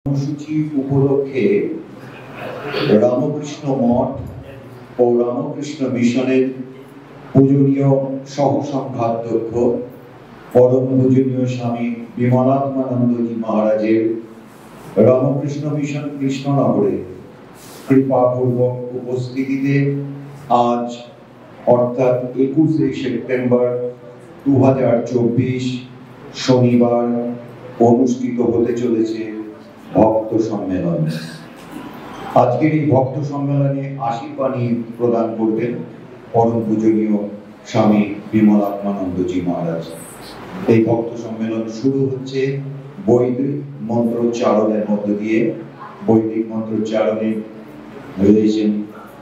কর্মসূচি উপলক্ষে রামকৃষ্ণ মঠ ও রামকৃষ্ণ মিশনের পূজনীয় সহসংঘাধ্যক্ষ পরম পূজনীয় স্বামী বিমলাত্মানন্দজি মহারাজের রামকৃষ্ণ মিশন কৃষ্ণনগরে কৃপাপূর্বক উপস্থিতিতে আজ অর্থাৎ 21শে সেপ্টেম্বর 2024 শনিবার অনুষ্ঠিত হতে চলেছে ভক্ত সম্মেলন। আজকের এই ভক্ত সম্মেলনে আশীর্বাণী প্রদান করবেন পরম পূজনীয় স্বামী বিমলাত্মানন্দজি মহারাজ। এই ভক্ত সম্মেলন শুরু হচ্ছে বৈদিক মন্ত্রোচ্চারণের মধ্য দিয়ে। বৈদিক মন্ত্রোচ্চারণে রয়েছেন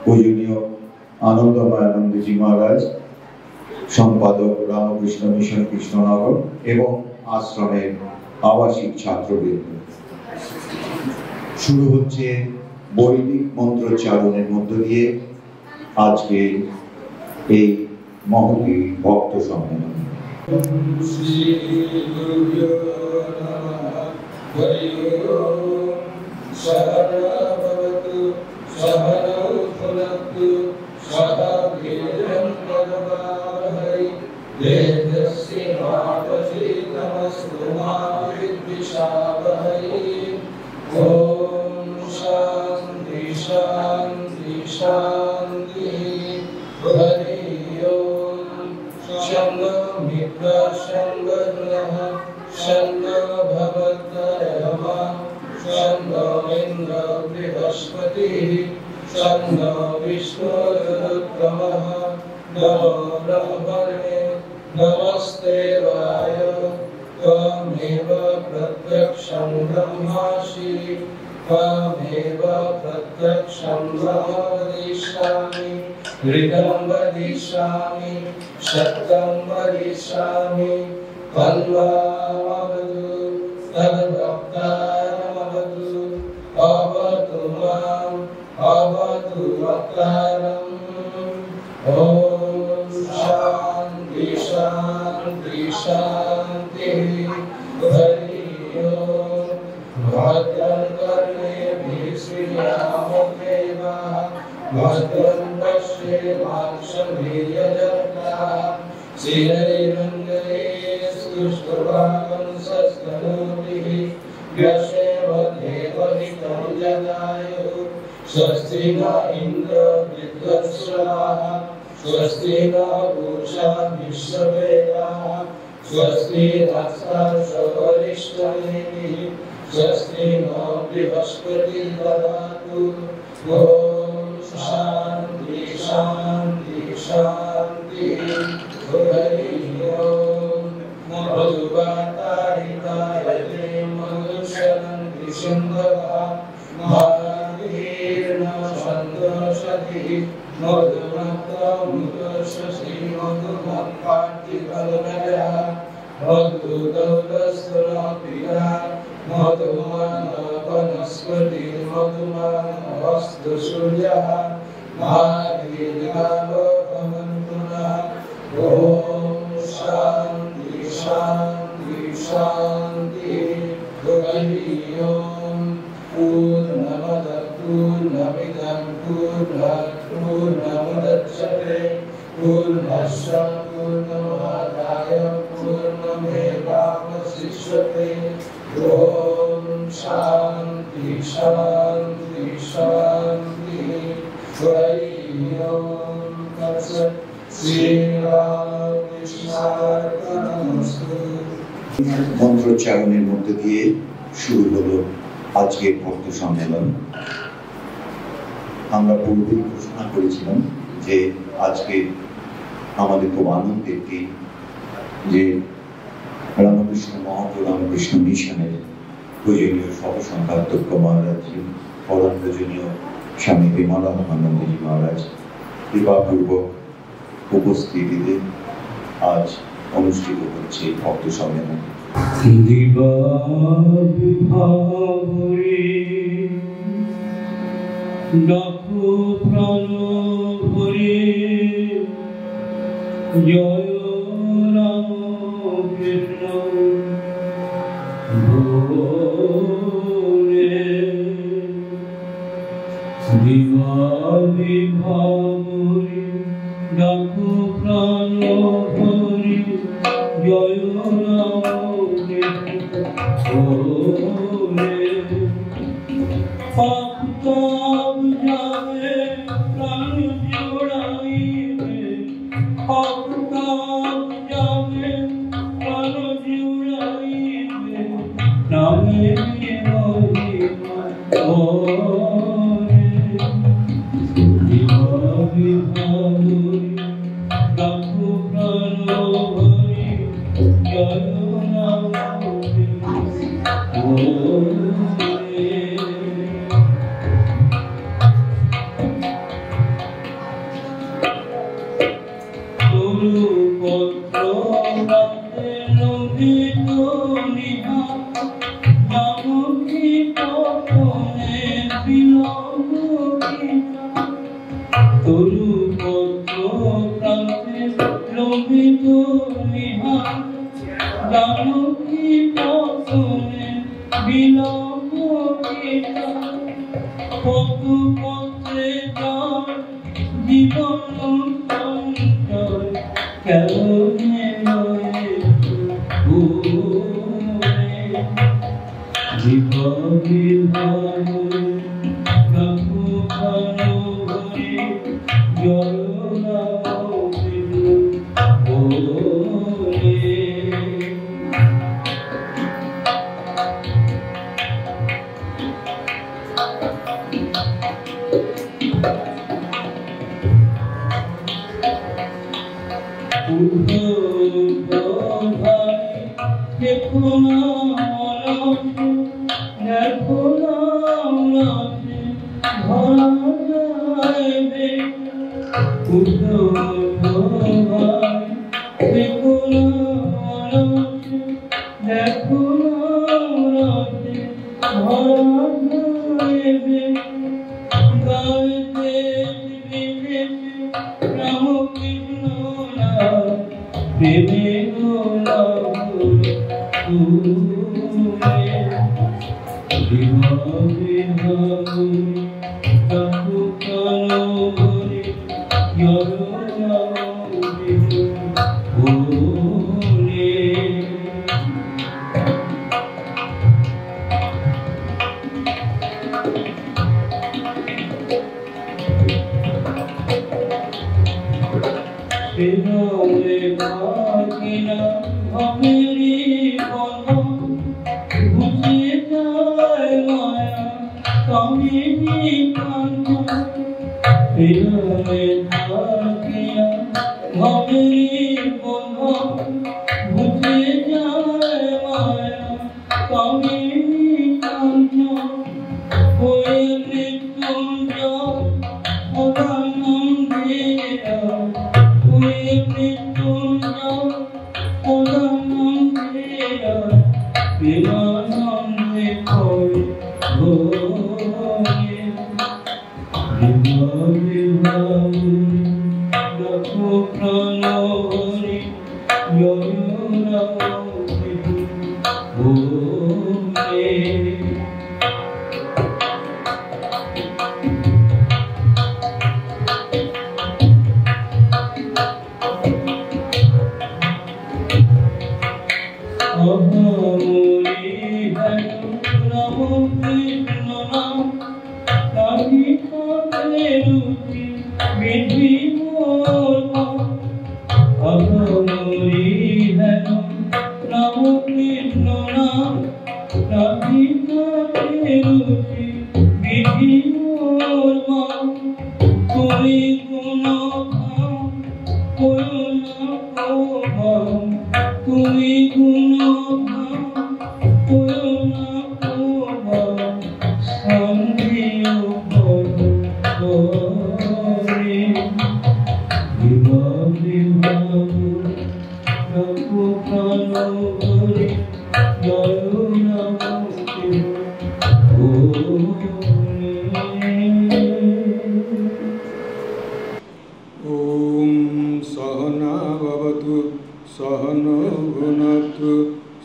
পূজনীয় আনন্দময়ানন্দজি মহারাজ, সম্পাদক রামকৃষ্ণ মিশন কৃষ্ণনগর এবং আশ্রমের আবাসিক ছাত্রবৃন্দ। শুরু হচ্ছে বৈদিক মন্ত্রোচ্চারণের মধ্য দিয়ে আজকে এই মহতী ভক্ত সম্মেলন। शांति शांति शांति हरि ओम। शंभो मित्र शंभः शंभो भवद्भयः शंभो इंद्र बृहस्पतिः शंभो विष्णुरुक्रमः नमो ब्रह्मणे नमस्ते वाय त्वमेव प्रत्यक्षं ब्रह्मासि त्वमेव प्रत्यक्षं ब्रह्म वदिष्यामि हृदं वदिष्यामि सत्यं वदिष्यामि तन्मामवतु तद्भक्तारमवतु अवतु माम् अवतु वक्तारम्। ॐ शान्ति शान्ति शान्ति हरि ओम। भद्रं कर्णेभिः श्रीरामदेवः भद्रं पश्येमाक्षभिर्यजत्राः स्थिरैरङ्गैः स्तुष्ट्वांसस्तनूभिः व्यशेम देवहितं जगायुः। स्वस्ति न इन्द्रो विद्वत्स्वाः स्वस्ति न पूषा विश्ववेदाः स्वस्ति नक्षत्रो वरिष्ठनेमिः स्वस्ति नो बृहस्पतिर्दधातु। ॐ शान्ति शान्ति शान्ति हरि ओम। मधुवातारितायते मधुशरन्ति सिन्धवः महावीर्न सन्तोषति मधुमत्तमुदशसि मधुमत्पार्थिवनयः मधुदौलस्तुनप्रिया मधुमानवनस्पतिर्मधुमानवस्तु सूर्यः महावीर्यावहमन्तुनः। ॐ शान्ति शान्ति शान्ति हरि ओम। पूर्णमदः पूर्णमिदं पूर्णात् पूर्णमुदच्यते पूर्णस्य पूर्णमादाय पूर्णमेवावशिष्यते। ॐ शान्ति शान्ति शान्ति हरि ओम। तत्सत्। श्रीरामकृष्णार्पणमस्तु। মন্ত্রোচ্চারণের মধ্যে দিয়ে শুরু হলো আজকের ভক্ত সম্মেলন। আমরা পূর্বেই ঘোষণা করেছিলাম যে আজকে আমাদের খুব আনন্দের দিন যে রামকৃষ্ণ মঠ ও রামকৃষ্ণ মিশনের পূজনীয় সহসংঘাধ্যক্ষ মহারাজ পরম পূজনীয় স্বামী বিমলাত্মানন্দজি মহারাজ কৃপাপূর্বক উপস্থিতিতে আজ অনুষ্ঠিত হচ্ছে ভক্ত সম্মেলন। দিবা বিভাবরে ডাকো প্রাণ ভরে জয় রাম কৃষ্ণ ভোরে দিবা দিবা মরি ডাকো প্রাণ হরি জয় পাপ যাবে প্রাণ জোড়াইবে পাপ যাবে প্রাণ জোড়াইবে নামে মহিমা ওরে দিবা দিবা মরি ডাকো প্রাণ হরি জয়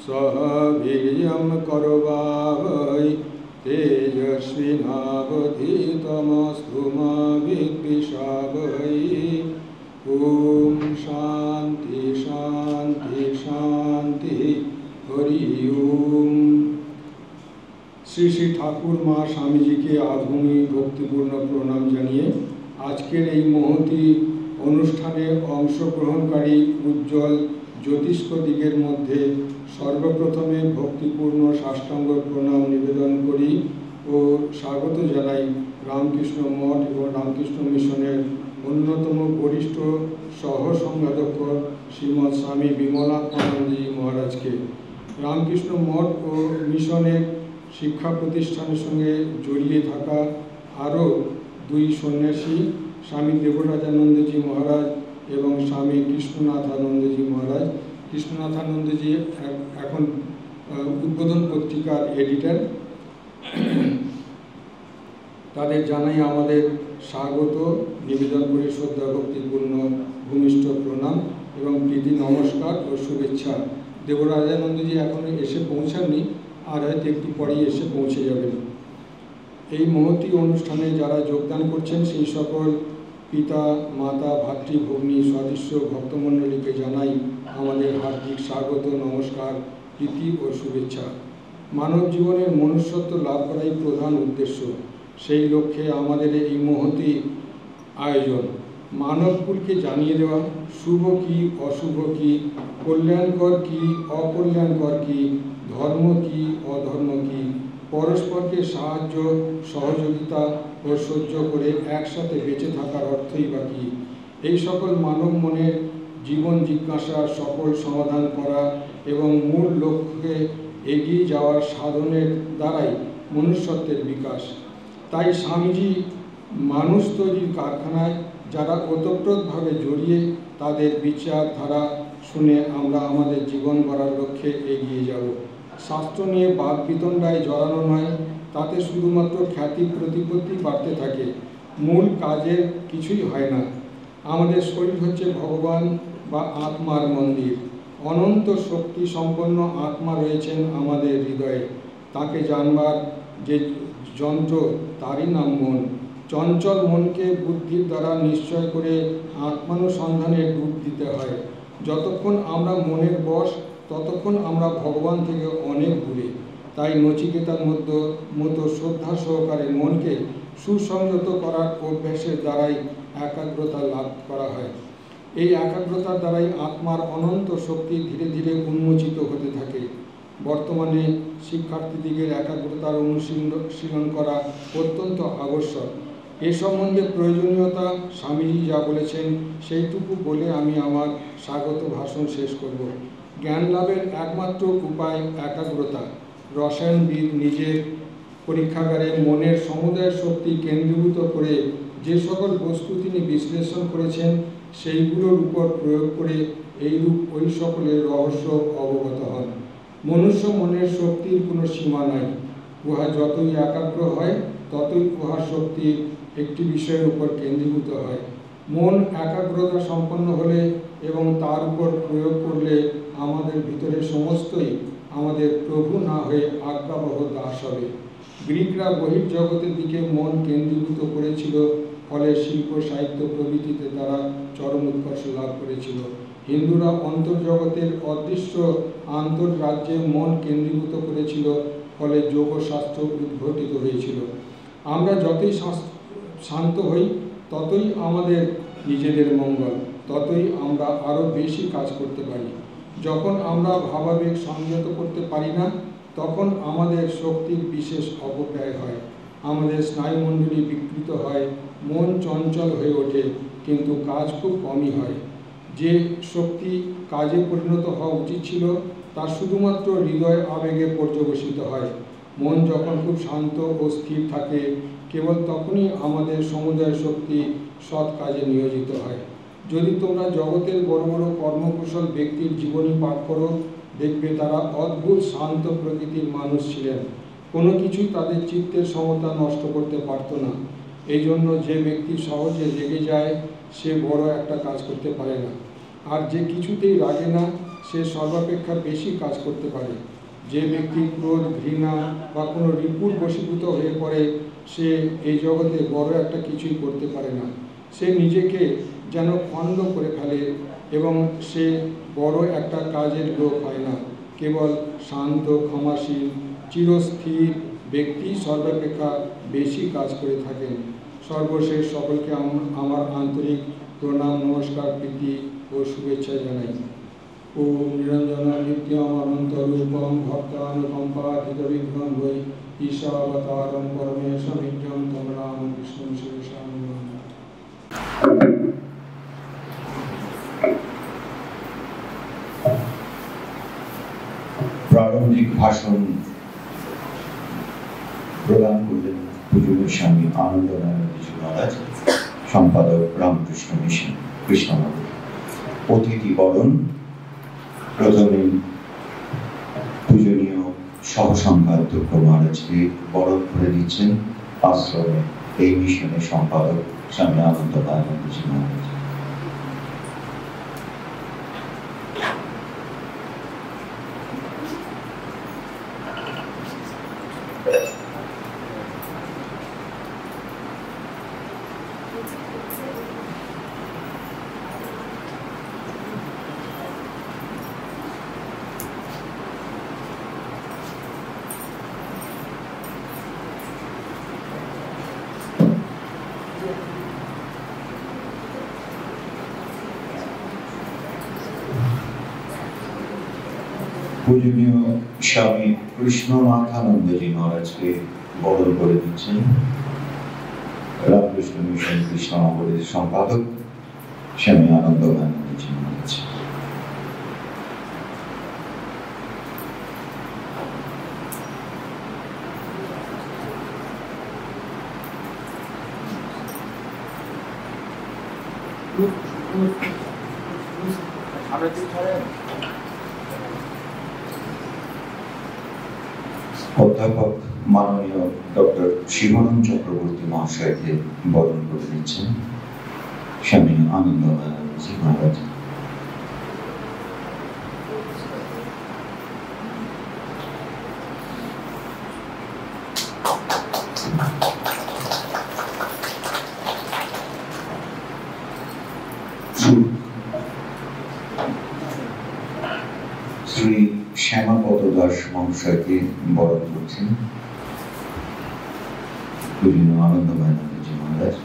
सह वीर्यं करवावहै तेजस्विनावधीतमस्तु तेजस्विनावधीतमस्तु मा विद्विषावहै। ओम शांति शांति शांति हरि ओम। श्री श्री ठाकुर माँ स्वामी जी के आधुनी भक्तिपूर्ण प्रणाम जानिए आजकेर এই মহতি অনুষ্ঠানে অংশগ্রহণকারী উজ্জ্বল জ্যোতিষ্ক দিগের মধ্যে সর্বপ্রথমে ভক্তিপূর্ণ সাষ্টাঙ্গ প্রণাম নিবেদন করি ও স্বাগত জানাই রামকৃষ্ণ মঠ এবং রামকৃষ্ণ মিশনের অন্যতম বরিষ্ঠ সহ সংঘাধ্যক্ষ শ্রীমৎ স্বামী বিমলানন্দজি মহারাজকে। রামকৃষ্ণ মঠ ও মিশনের শিক্ষা প্রতিষ্ঠানের সঙ্গে জড়িয়ে থাকা আরও দুই সন্ন্যাসী স্বামী দেবরাজানন্দজি মহারাজ এবং স্বামী কৃষ্ণনাথানন্দজি মহারাজ। কৃষ্ণনাথানন্দজি এখন উদ্বোধন পত্রিকার এডিটর। তাদের জানাই আমাদের স্বাগত নিবেদন করে শ্রদ্ধা ভক্তিপূর্ণ ভূমিষ্ঠ প্রণাম এবং প্রীতি নমস্কার ও শুভেচ্ছা। দেবরাজানন্দজি এখন এসে পৌঁছাননি, আর হয়তো একটু পরেই এসে পৌঁছে যাবেন। এই মহতি অনুষ্ঠানে যারা যোগদান করছেন সেই সকল পিতা মাতা ভাতৃ ভগ্নী সদস্য ভক্তমণ্ডলীকে জানাই আমাদের হার্দিক স্বাগত নমস্কার প্রীতি ও শুভেচ্ছা। মানব জীবনের মনুষ্যত্ব লাভ করাই প্রধান উদ্দেশ্য। সেই লক্ষ্যে আমাদের এই মহতি আয়োজন মানবকুলকে জানিয়ে দেওয়া শুভ কি অশুভ কি, কল্যাণকর কি অকল্যাণকর কি, ধর্ম কি অধর্ম কি, পরস্পরকে সাহায্য সহযোগিতা ও সহ্য করে একসাথে বেঁচে থাকার অর্থই বা কী, এই সকল মানব মনের জীবন জিজ্ঞাসার সকল সমাধান করা এবং মূল লক্ষ্যে এগিয়ে যাওয়ার সাধনের দ্বারাই মনুষ্যত্বের বিকাশ। তাই স্বামীজি মানুষ তৈরির কারখানায় যারা ওতপ্রোতভাবে জড়িয়ে তাদের বিচারধারা শুনে আমরা আমাদের জীবন গড়ার লক্ষ্যে এগিয়ে যাব। শাস্ত্র নিয়ে বাদ বিতণ্ডায় জড়ানো নয়, তাতে শুধুমাত্র খ্যাতি প্রতিপত্তি বাড়তে থাকে, মূল কাজের কিছুই হয় না। আমাদের শরীর হচ্ছে ভগবান বা আত্মার মন্দির। অনন্ত শক্তি সম্পন্ন আত্মা রয়েছেন আমাদের হৃদয়ে। তাকে জানবার যে যন্ত্র তারই নাম মন। চঞ্চল মনকে বুদ্ধির দ্বারা নিশ্চয় করে আত্মানুসন্ধানে ডুব দিতে হয়। যতক্ষণ আমরা মনের বশ ততক্ষণ আমরা ভগবান থেকে অনেক দূরে। তাই নচিকেতার মতো শ্রদ্ধা সহকারে মনকে সুসংযত করার অভ্যাসের দ্বারাই একাগ্রতা লাভ করা হয়। এই একাগ্রতার দ্বারাই আত্মার অনন্ত শক্তি ধীরে ধীরে উন্মোচিত হতে থাকে। বর্তমানে শিক্ষার্থীদিগের একাগ্রতার অনুশীলন করা অত্যন্ত আবশ্যক। এ সম্বন্ধে প্রয়োজনীয়তা স্বামীজি যা বলেছেন সেইটুকু বলে আমি আমার স্বাগত ভাষণ শেষ করব। জ্ঞান লাভের একমাত্র উপায় একাগ্রতা। রসায়নবিদ নিজের পরীক্ষাগারে মনের সমুদয় শক্তি কেন্দ্রীভূত করে যে সকল বস্তু তিনি বিশ্লেষণ করেছেন সেইগুলোর উপর প্রয়োগ করে এইরূপ ওই সকলের রহস্য অবগত হন। মনুষ্য মনের শক্তির কোনো সীমা নাই। উহা যতই একাগ্র হয় ততই উহার শক্তি একটি বিষয়ের উপর কেন্দ্রীভূত হয়। মন একাগ্রতা সম্পন্ন হলে এবং তার উপর প্রয়োগ করলে আমাদের ভিতরে সমস্তই আমাদের প্রভু না হয়ে আজ্ঞাবহ দাস হবে। গ্রিকরা বহির্জগতের দিকে মন কেন্দ্রীভূত করেছিল, ফলে শিল্প সাহিত্য প্রভৃতিতে তারা চরম উৎকর্ষ লাভ করেছিল। হিন্দুরা অন্তর্জগতের অদৃশ্য আন্তর্রাজ্যে মন কেন্দ্রীভূত করেছিল, ফলে যোগশাস্ত্র উদ্ঘটিত হয়েছিল। আমরা যতই শান্ত হই ততই আমাদের নিজেদের মঙ্গল, ততই আমরা আরও বেশি কাজ করতে পারি। যখন আমরা ভাবাবেগ সংযত করতে পারি না তখন আমাদের শক্তির বিশেষ অপব্যয় হয়, আমাদের স্নায়ুমণ্ডলী বিকৃত হয়, মন চঞ্চল হয়ে ওঠে, কিন্তু কাজ খুব কমই হয়। যে শক্তি কাজে পরিণত হওয়া উচিত ছিল তা শুধুমাত্র হৃদয় আবেগে পর্যবসিত হয়। মন যখন খুব শান্ত ও স্থির থাকে কেবল তখনই আমাদের সমুদয় শক্তি সৎ কাজে নিয়োজিত হয়। যদি তোমরা জগতের বড় বড় কর্মকুশল ব্যক্তির জীবনী পাঠ করো দেখবে তারা অদ্ভুত শান্ত প্রকৃতির মানুষ ছিলেন। কোনো কিছুই তাদের চিত্তের সমতা নষ্ট করতে পারত না। এই জন্য যে ব্যক্তি সহজে রেগে যায় সে বড় একটা কাজ করতে পারে না, আর যে কিছুতেই রাগে না সে সর্বাপেক্ষা বেশি কাজ করতে পারে। যে ব্যক্তি ক্রোধ, ঘৃণা বা কোনো রিপুর বশীভূত হয়ে পড়ে, সে এই জগতে বড় একটা কিছুই করতে পারে না। সে নিজেকে যেন খণ্ড করে ফেলে এবং সে বড় একটা কাজের লোক হয় না। কেবল শান্ত, ক্ষমাশীল, চিরস্থির ব্যক্তি সর্বাপেক্ষা বেশি কাজ করে থাকেন। সর্বশেষ সকলকে আমার আন্তরিক প্রণাম, নমস্কার, প্রীতি ও শুভেচ্ছা জানাই। ওম নিরঞ্জন নিত্যম অনন্তরূপম ভক্তানুকম্পাধিতবিঘ্ন বৈ ঈশাবতারম পরমেশমিত্যম তম রামকৃষ্ণম শিরসাম নমামি। প্রারম্ভিক ভাষণ প্রদান করলেন পূজনীয় স্বামী আনন্দনারায়ণজি মহারাজ, সম্পাদক রামকৃষ্ণ মিশন কৃষ্ণনগর। অতিথি বরণ প্রথমে পূজনীয় সহসংঘাধ্যক্ষ মহারাজকে বরণ করে দিচ্ছেন আশ্রমে এই মিশনের সম্পাদক স্বামী আনন্দনারায়ণজি মহারাজ। পূজনীয় স্বামী কৃষ্ণনাথানন্দজি মহারাজকে বরণ করে দিচ্ছেন রামকৃষ্ণ মিশন কৃষ্ণনগরের সম্পাদক স্বামী আনন্দনারায়ণজি মহারাজ। অধ্যাপক মাননীয় ডক্টর শিবানন্দ চক্রবর্তী মহাশয়কে বরণ করে দিচ্ছেন স্বামী আনন্দনারায়ণজি মহারাজ। শ্রী শ্যামাপদ দাস মহাশয়কে বরণ করছেন পূজনীয় আনন্দনারায়ণজি মহারাজ।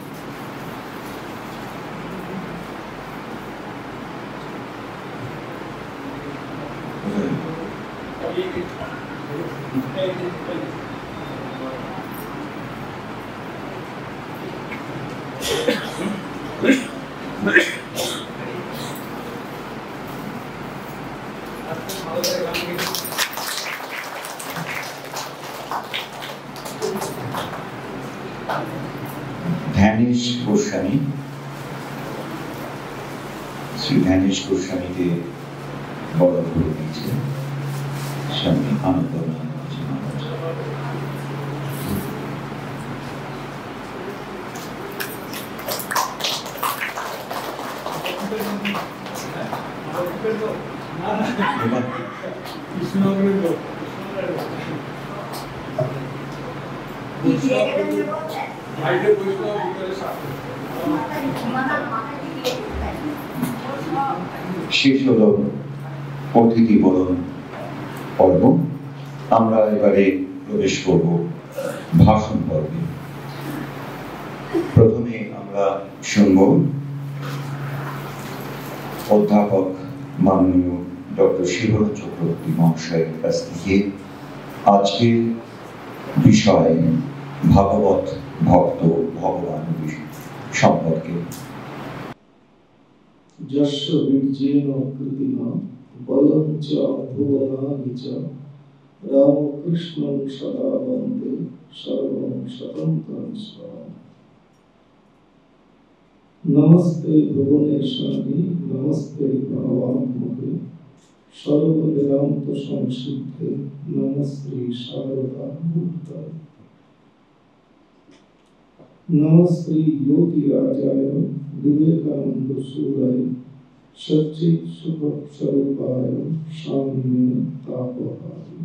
ধ্যানেশ গোস্বামী, শ্রী ধ্যানেশ গোস্বামীকে বরণ করে দিয়েছে স্বামী আনন্দনারায়ণজি মহারাজ। শেষ হল অতিথি বরণ পর্ব। আমরা এবারে প্রবেশ করব ভাষণ পর্বে। প্রথমে আমরা শুনব অধ্যাপক মাননীয় ডক্টর শিবানন্দ চক্রবর্তী মহাশয়ের কাছ থেকে আজকের বিষয় ভাগবত ভক্ত ভগবান সম্পর্কে। যস্য বীর্যেন কৃতিনা বলং চ ভুবনানি চ রামকৃষ্ণং সদা বন্দে সর্বং স্বতন্ত্রং স্বয়ং। নমস্তে ভুবনেশ্বরী, নমস্তে প্রণবাত্মকে, সর্ববেদান্ত সংসিদ্ধে, নমস্তে শারদা মূর্তয়ে। নমস্তে যোগীরাজায় বিবেকানন্দ সুরায় সচ্চিৎ সুখ স্বরূপায় স্বামিনে তাপহায়।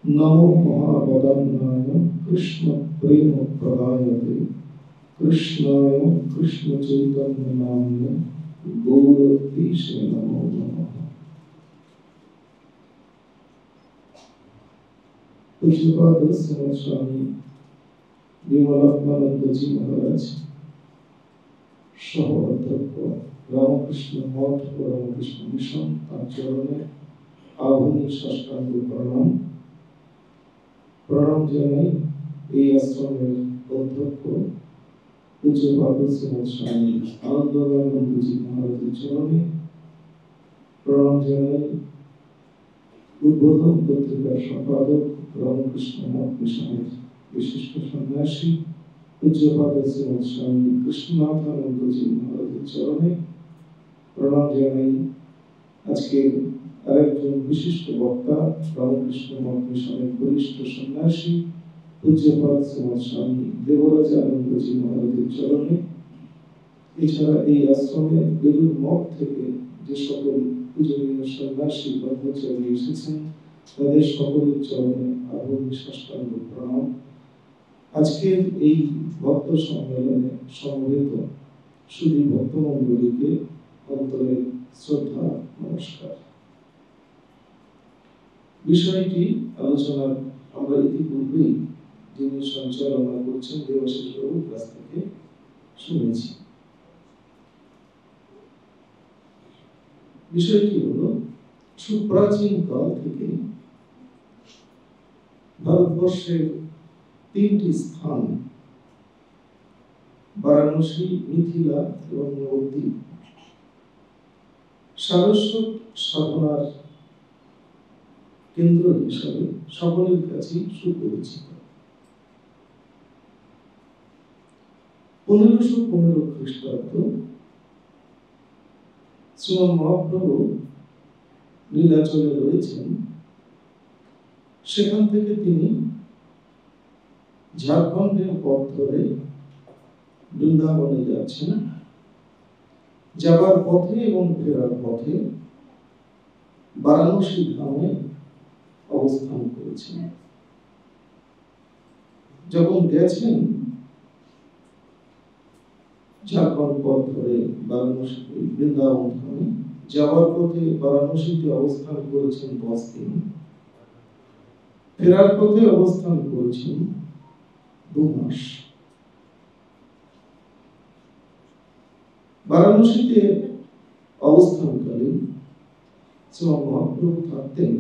नमो महावदन्नाय कृष्ण प्रेम प्रदायते कृष्णाय कृष्ण चैतन्य नाम्ने गौरतीशे नमो नमः। पूज्यपाद श्रीमद स्वामी विमलात्मानंद जी महाराज सह अध्यक्ष रामकृष्ण मठ व रामकृष्ण मिशन तार चरणे आधुनिक साष्टांग प्रणाम प्रणाम জানাই এই আশ্রমের অধ্যক্ষ पूज्यपाद श्रीमद स्वामी आनंदानंद जी महाराज चरणे प्रणाम জানাই उद्बोधन पत्रिकार सम्पादक रामकृष्ण मठ मिशনের विशिष्ट सन्यासी पूज्यपाद श्रीमद स्वामी कृष्णनाथानंद जी महाराज चरणे प्रणाम জানাই আজকে আরেকজন বিশিষ্ট বক্তা রামকৃষ্ণ মঠ মিশনের বরিষ্ঠ সন্ন্যাসী पूज्यपाद श्रीमद स्वामी देवराजानंद जी महाराज चरणे এছাড়া এই আশ্রমে বেলুর মঠ থেকে যে সকল পূজনীয় সন্ন্যাসী ব্রহ্মচারী এসেছেন তাদের সকলের চরণে আধুনিক সাষ্টাঙ্গ প্রণাম। আজকের এই ভক্ত সম্মেলনে সমবেত শুধু ভক্তমণ্ডলীকে অন্তরের শ্রদ্ধা নমস্কার। বিষয়টি আলোচনার আমরা ইতিপূর্বেই যিনি সঞ্চালনা করছেন দেবাশিস বাবুর কাছ থেকে শুনেছি। বিষয়টি হলো সুপ্রাচীন কাল থেকে ভারতবর্ষের তিনটি স্থান বারাণসী, মিথিলা এবং নবদ্বীপ সারস্বত সাধনার কেন্দ্র হিসাবে সকলের কাছে সুপরিচিত। 1515 খ্রিস্টাব্দ শ্রীমৎ মহাপ্রভু নীলাচলে রয়েছেন। সেখান থেকে তিনি ঝাড়খণ্ডের পথ ধরে বৃন্দাবনে যাচ্ছেন। যাবার পথে এবং ফেরার পথে বারাণসী ধামে অবস্থান করেছেন। যখন গেছেন ঝাড়খণ্ড পথ ধরে বারাণসী বৃন্দাবন ধামে, যাওয়ার পথে বারাণসীতে অবস্থান করেছেন 10 দিন, ফেরার পথে অবস্থান করেছেন 2 মাস। বারাণসীতে অবস্থানকালে শ্রীমৎ মহাপ্রভু থাকতেন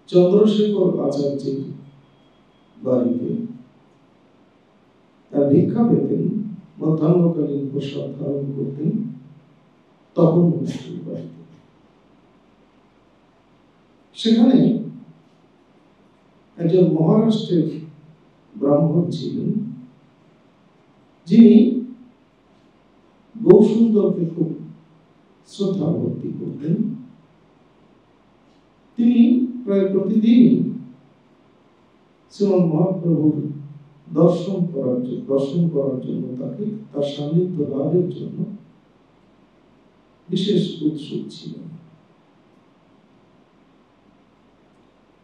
চন্দ্রশেখর আচার্যের বাড়িতে। তার ভিক্ষা পেতেন, মধ্যাহ্নকালীন প্রসাদ ধারণ করতেন তখন মিশ্রের বাড়িতে। সেখানে একজন মহারাষ্ট্রের ব্রাহ্মণ ছিলেন যিনি গৌসুন্দরকে খুব শ্রদ্ধা ভক্তি করতেন। তিনি প্রায় প্রতিদিন শ্রীমৎ মহাপ্রভুর দর্শন করার জন্য তাকে তার সান্নিধ্য লাভের জন্য বিশেষ উৎসুক ছিলেন।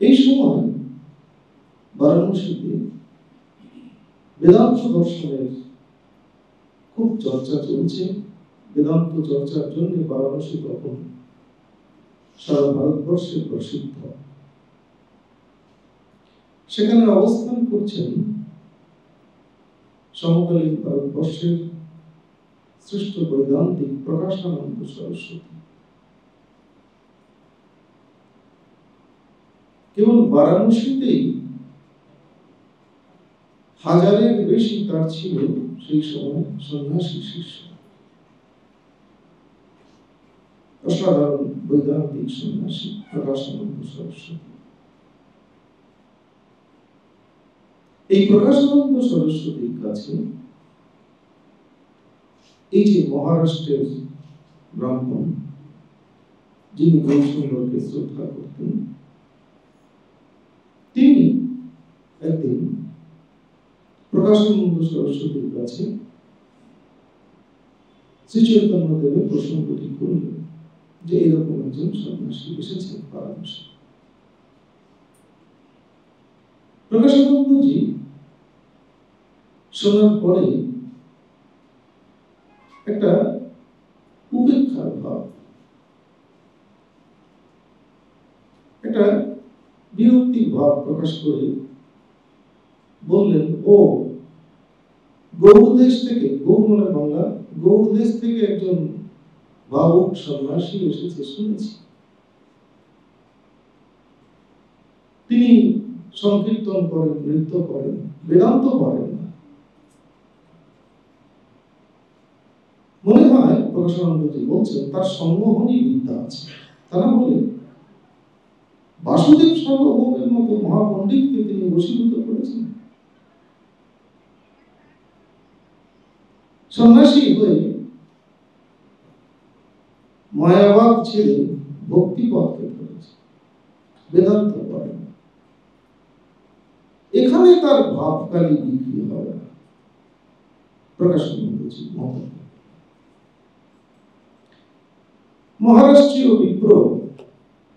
এই সময় বারাণসীতে বেদান্ত দর্শনের খুব চর্চা চলছে। বেদান্ত চর্চার জন্য বারাণসী তখন সারা ভারতবর্ষে প্রসিদ্ধ। সেখানে অবস্থান করছেন সমকালীন ভারতবর্ষের শ্রেষ্ঠ বৈদান্তিক প্রকাশানন্দ সরস্বতী। কেবল বারাণসীতেই 1000-এর বেশি তার ছিল সেই সময় সন্ন্যাসী শিষ্য, অসাধারণ বৈদান্তিক সন্ন্যাসী প্রকাশানন্দ সরস্বতী। এই প্রকাশানন্দ সরস্বতীর কাছে এই যে মহারাষ্ট্রের ব্রাহ্মণ যিনি গৌসুন্দরকে শ্রদ্ধা করতেন, তিনি একদিন প্রকাশানন্দ সরস্বতীর কাছে শ্রী চৈতন্য দেবের প্রসঙ্গটি করলেন যে এরকম একজন সন্ন্যাসী এসেছেন বারাণসী। প্রকাশানন্দজি শোনার পরে একটা উপেক্ষার ভাব, একটা বিরক্তির ভাব প্রকাশ করে বললেন, ও গৌড়দেশ থেকে, গৌড় মানে বাংলা, গৌড়দেশ থেকে একজন ভাবুক সন্ন্যাসী এসেছে শুনেছি। তিনি সংকীর্তন করেন, নৃত্য করেন, বেদান্ত করেন না। মনে হয় প্রকাশানন্দজি বলছেন তার সম্মোহনী বিদ্যা আছে। তারা বলে বাসুদেব সার্বভৌমের মতো মহাপণ্ডিতকে তিনি বশীভূত করেছেন। সন্ন্যাসী হয়ে মায়াবাদ ছেড়ে ভক্তিপথকে ধরেছে, বেদান্ত করেন। এখানে তার ভাবকালী বিক্রি হবে না, প্রকাশানন্দজি মত। মহারাষ্ট্রীয় বিপ্র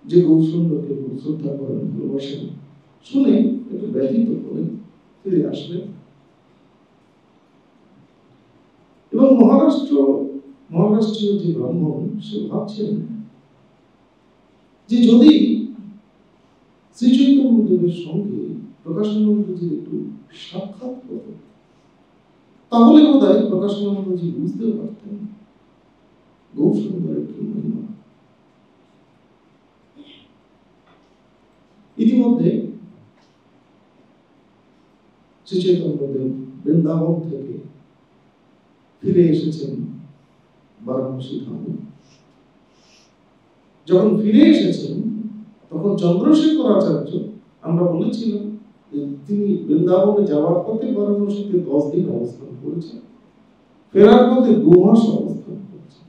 যে গৌরসুন্দরকে শ্রদ্ধা করেন, ভালোবাসেন, শুনে একটু ব্যথিত করে ফিরে আসলেন এবং মহারাষ্ট্রীয় যে ব্রাহ্মণ, সে ভাবছেন যে যদি শ্রী চৈতন্যদেবের সঙ্গে প্রকাশানন্দজি একটু সাক্ষাৎ হতো, তাহলে বোধহয় প্রকাশানন্দজি বুঝতে পারতেন গৌরসুন্দরের কি মহিমা। ইতিমধ্যে শ্রী চৈতন্যদেব বৃন্দাবন থেকে ফিরে এসেছেন বারাণসী ধামে। যখন ফিরে এসেছেন তখন চন্দ্রশেখর আচার্য, আমরা বলেছিলাম যে তিনি বৃন্দাবনে যাওয়ার পথে বারাণসীতে 10 দিন অবস্থান করেছেন, ফেরার পথে 2 মাস অবস্থান করেছেন।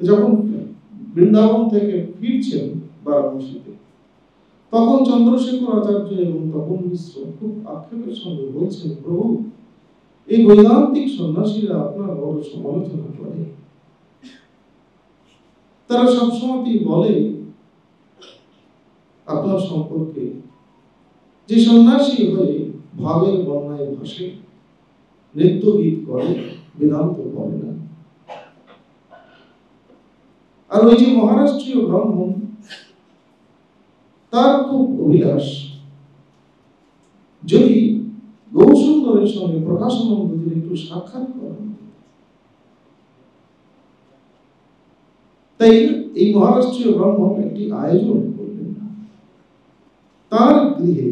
যখন বৃন্দাবন থেকে ফিরছেন বারাণসীতে, তখন চন্দ্রশেখর আচার্য এবং তপন মিশ্র খুব আক্ষেপের সঙ্গে বলছেন, প্রভু, এই বৈদান্তিক সন্ন্যাসীরা আপনার বড় সমালোচনা করে। তারা সবসময় বলে আপনার সম্পর্কে যে সন্ন্যাসী হয়ে ভাবের বন্যায় ভাসে, নৃত্য গীত করে, বেদান্ত করে না। আর ওই যে মহারাষ্ট্রীয় ব্রাহ্মণ, তার খুব অভিলাষ যদি গৌরসুন্দরের সঙ্গে প্রকাশানন্দজির একটু সাক্ষাৎ করেন। তাই এই মহারাষ্ট্রীয় ব্রাহ্মণ একটি আয়োজন করলেন। তার গৃহে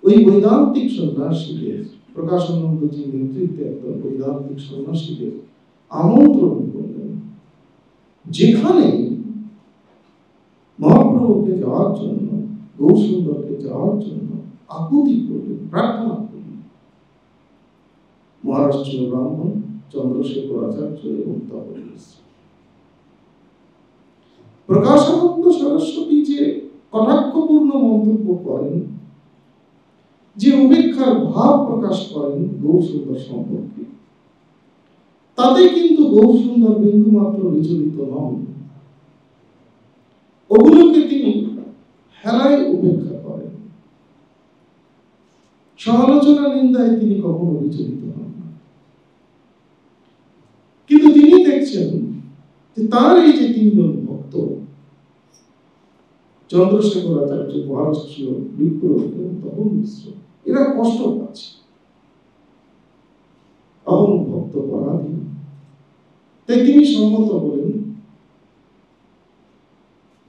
ওই বৈদান্তিক সন্ন্যাসীদের, প্রকাশানন্দজির নেতৃত্বে একদম বৈদান্তিক সন্ন্যাসীদের আমন্ত্রণ করলেন, যেখানে মহাপ্রভুকে যাওয়ার জন্য, গৌরসুন্দরকে যাওয়ার জন্য আকুতি করলেন, প্রার্থনা করলেন মহারাষ্ট্রীয় ব্রাহ্মণ চন্দ্রশেখর আচার্য এবং তপন মিশ্র। প্রকাশানন্দ সরস্বতী যে কটাক্ষপূর্ণ মন্তব্য করেন, যে উপেক্ষার ভাব প্রকাশ করেন গৌরসুন্দর সম্পর্কে, তাতে কিন্তু গৌরসুন্দর বিন্দু মাত্র বিচলিত নন। ওগুলোকে তিনি হেলায় উপেক্ষা করেন, সমালোচনা নিন্দায় তিনি কখনো বিচলিত হন না। কিন্তু তিনি দেখছেন যে তার এই যে 3 জন ভক্ত, চন্দ্রশেখর আচার্য, মহারাষ্ট্রীয় বিপ্র এবং তপন মিশ্র, এরা কষ্ট পাচ্ছে, অহং ভক্ত পরাধীন। তাই তিনি সম্মত হলেন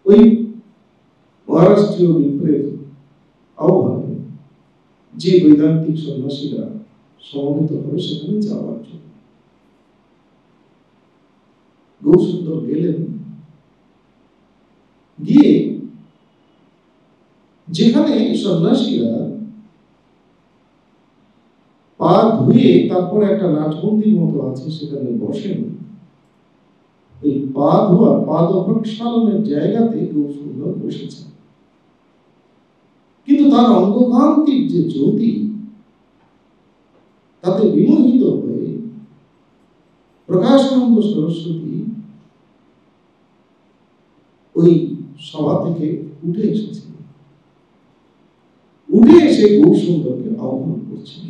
ওই মহারাষ্ট্রীয় বিপ্রের আহ্বানে যে বৈদান্তিক সন্ন্যাসীরা সমবেত হবে সেখানে যাওয়ার জন্য। গৌরসুন্দর গেলেন, গিয়ে যেখানে সন্ন্যাসীরা পা ধুয়ে তারপরে একটা নাটবন্দির মতো আছে সেখানে বসেন, এই পা ধোয়া, পাদ প্রক্ষালনের জায়গাতে গৌরসুন্দর বসেছেন। কিন্তু তার অঙ্গকান্তির যে জ্যোতি, তাতে বিমোহিত হয়ে প্রকাশানন্দ সরস্বতী ওই সভা থেকে উঠে এসেছেন উঠে এসে গৌরসুন্দরকে আহ্বান করছেন।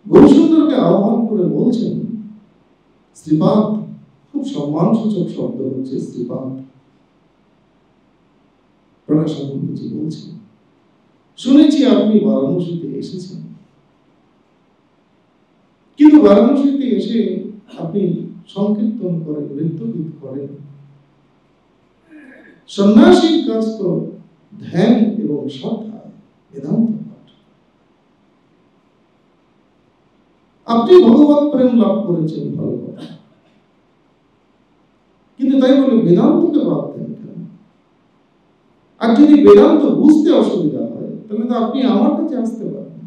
গৌরসুন্দরকে আহ্বান করে বলছেন, শ্রীপাদ, খুব সম্মানসূচক শব্দ হচ্ছে শ্রীপাদ। প্রকাশানন্দজি বলছেন, শুনেছি আপনি বারাণসীতে এসেছেন, কিন্তু বারাণসীতে এসে আপনি সংকীর্তন করেন, নৃত্যগীত করেন। সন্ন্যাসীর কাজ তো ধ্যান এবং শ্রদ্ধা, বেদান্ত পাঠ। আপনি ভগবত প্রেম লাভ করেছেন, ভালো কথা, কিন্তু তাই বলে বেদান্তকে বাদ দেন কেন? আর যদি বেদান্ত বুঝতে অসুবিধা হয়, তাহলে তো আপনি আমার কাছে আসতে পারেন।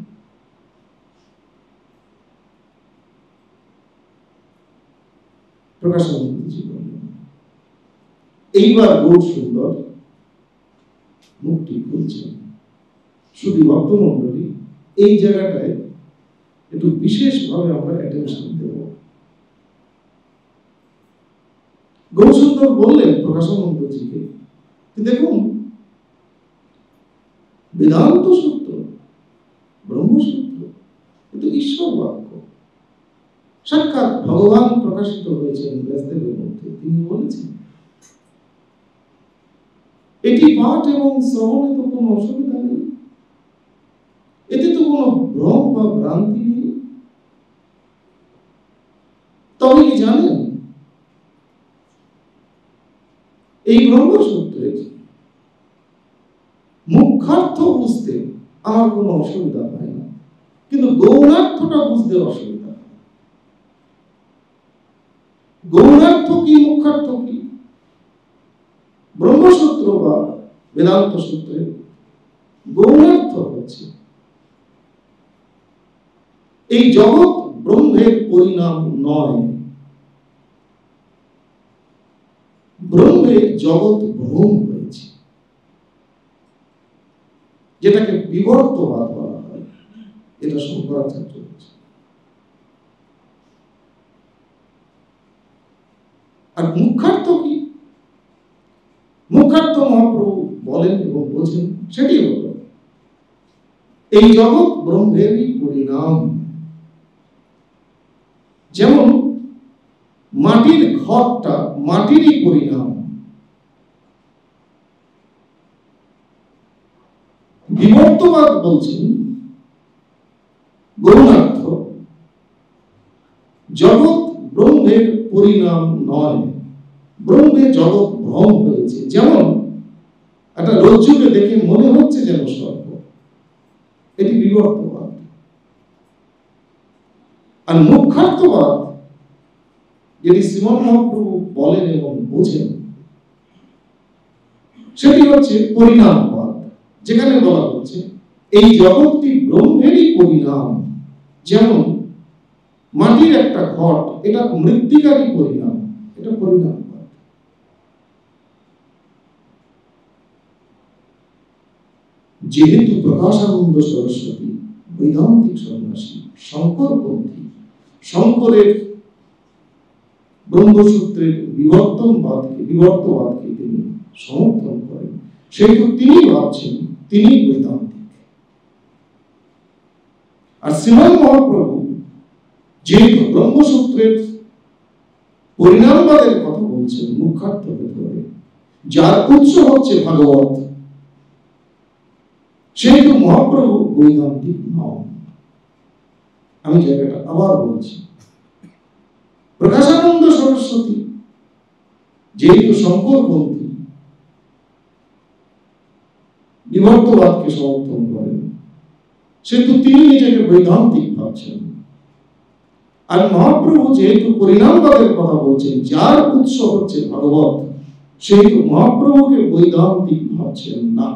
প্রকাশানন্দজি বললেন, এইবার গৌরসুন্দর মুক্তি খুলছেন। শুধু ভক্তমণ্ডলী, এই জায়গাটায় একটু বিশেষভাবে আমরা অ্যাটেনশন দেব। গৌরসুন্দর বললেন প্রকাশানন্দজিকে, দেখুন, বেদান্ত সূত্র, ব্রহ্মসূত্র, কিন্তু ঈশ্বর বাক্য। সাক্ষাৎ ভগবান প্রকাশিত হয়েছেন ব্যাসদেবের মধ্যে। তিনি বলেছেন, এটি পাঠ এবং শ্রবণে তো কোনো অসুবিধা নেই, এতে তো কোনো ভ্রম বা ভ্রান্তি নেই। তবে কি জানেন, এই ব্রহ্মসূত্রের মুখ্যার্থ বুঝতে আমার কোনো অসুবিধা হয় না, কিন্তু গৌণার্থটা বুঝতে অসুবিধা হয়। গৌণার্থ কি, মুখ্যার্থ কি? ব্রহ্মসূত্র বা বেদান্ত সূত্রে গৌণার্থ হচ্ছে এই জগৎ ব্রহ্মের পরিণাম নয়, ব্রহ্মে জগৎ ভ্রম হয়েছে, যেটাকে বিবর্তবাদ বলা হয়। এটা শঙ্করাচার্য হচ্ছে। আর মুখ্যার্থ কি? মুখ্যার্থ মহাপ্রভু বলেন এবং বোঝেন, সেটি হল এই জগৎ ব্রহ্মেরই পরিণাম। যেমন মাটির ঘরটা মাটিরই পরিণাম। বিবর্তবাদ বলছেন গৌণার্থ, জগৎ ব্রহ্মের পরিণাম নয়, ব্রহ্মে জগৎ ভ্রম হয়েছে। যেমন একটা রজ্জুকে দেখে মনে হচ্ছে যেন সর্প, এটি বিবর্তবাদ। আর মুখ্যার্থবাদ, যেটি শ্রীমন মহাপ্রভু বলেন এবং বোঝেন, সেটি হচ্ছে পরিণামবাদ, যেখানে বলা হচ্ছে এই জগৎটি ব্রহ্মেরই পরিণাম। যেমন মাটির একটা ঘট, এটা মৃত্তিকারই পরিণাম, এটা পরিণামবাদ। যেহেতু প্রকাশানন্দ সরস্বতী বৈদান্তিক সন্ন্যাসী, শঙ্করপন্থী, শঙ্করের ব্রহ্মসূত্রের বিবর্তবাদকে তিনি সমর্থন করেন, সেহেতু তিনি ভাবছেন তিনি বৈদান্তিক। আর শ্রীমন মহাপ্রভু যেহেতু ব্রহ্মসূত্রের পরিণামবাদের কথা বলছেন মুখ্যার্থ ধরে, যার উৎস হচ্ছে ভাগবত, সেহেতু মহাপ্রভু বৈদান্তিক নন। আমি জায়গাটা আবার বলছি, প্রকাশানন্দ সরস্বতী যেহেতু শঙ্করপন্থী, বিবর্তবাদকে সমর্থন করেন, সেহেতু তিনি নিজেকে বৈদান্তিক ভাবছেন। আর মহাপ্রভু যেহেতু পরিণামবাদের কথা বলছেন, যার উৎস হচ্ছে ভাগবত, সেহেতু মহাপ্রভুকে বৈদান্তিক ভাবছেন না।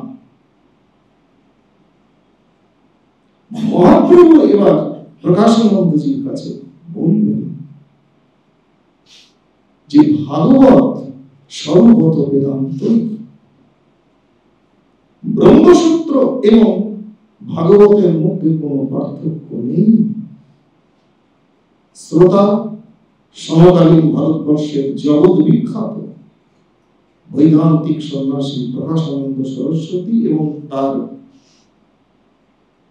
মহাপ্রভু এবার প্রকাশানন্দজির কাছে বলবেন যে ভাগবত সর্বত বেদান্ত, ব্রহ্মসূত্র এবং ভাগবতের মধ্যে কোনো পার্থক্য নেই। শ্রোতা সমকালীন ভারতবর্ষের জগৎ বিখ্যাত বৈদান্তিক সন্ন্যাসী প্রকাশানন্দ সরস্বতী এবং তার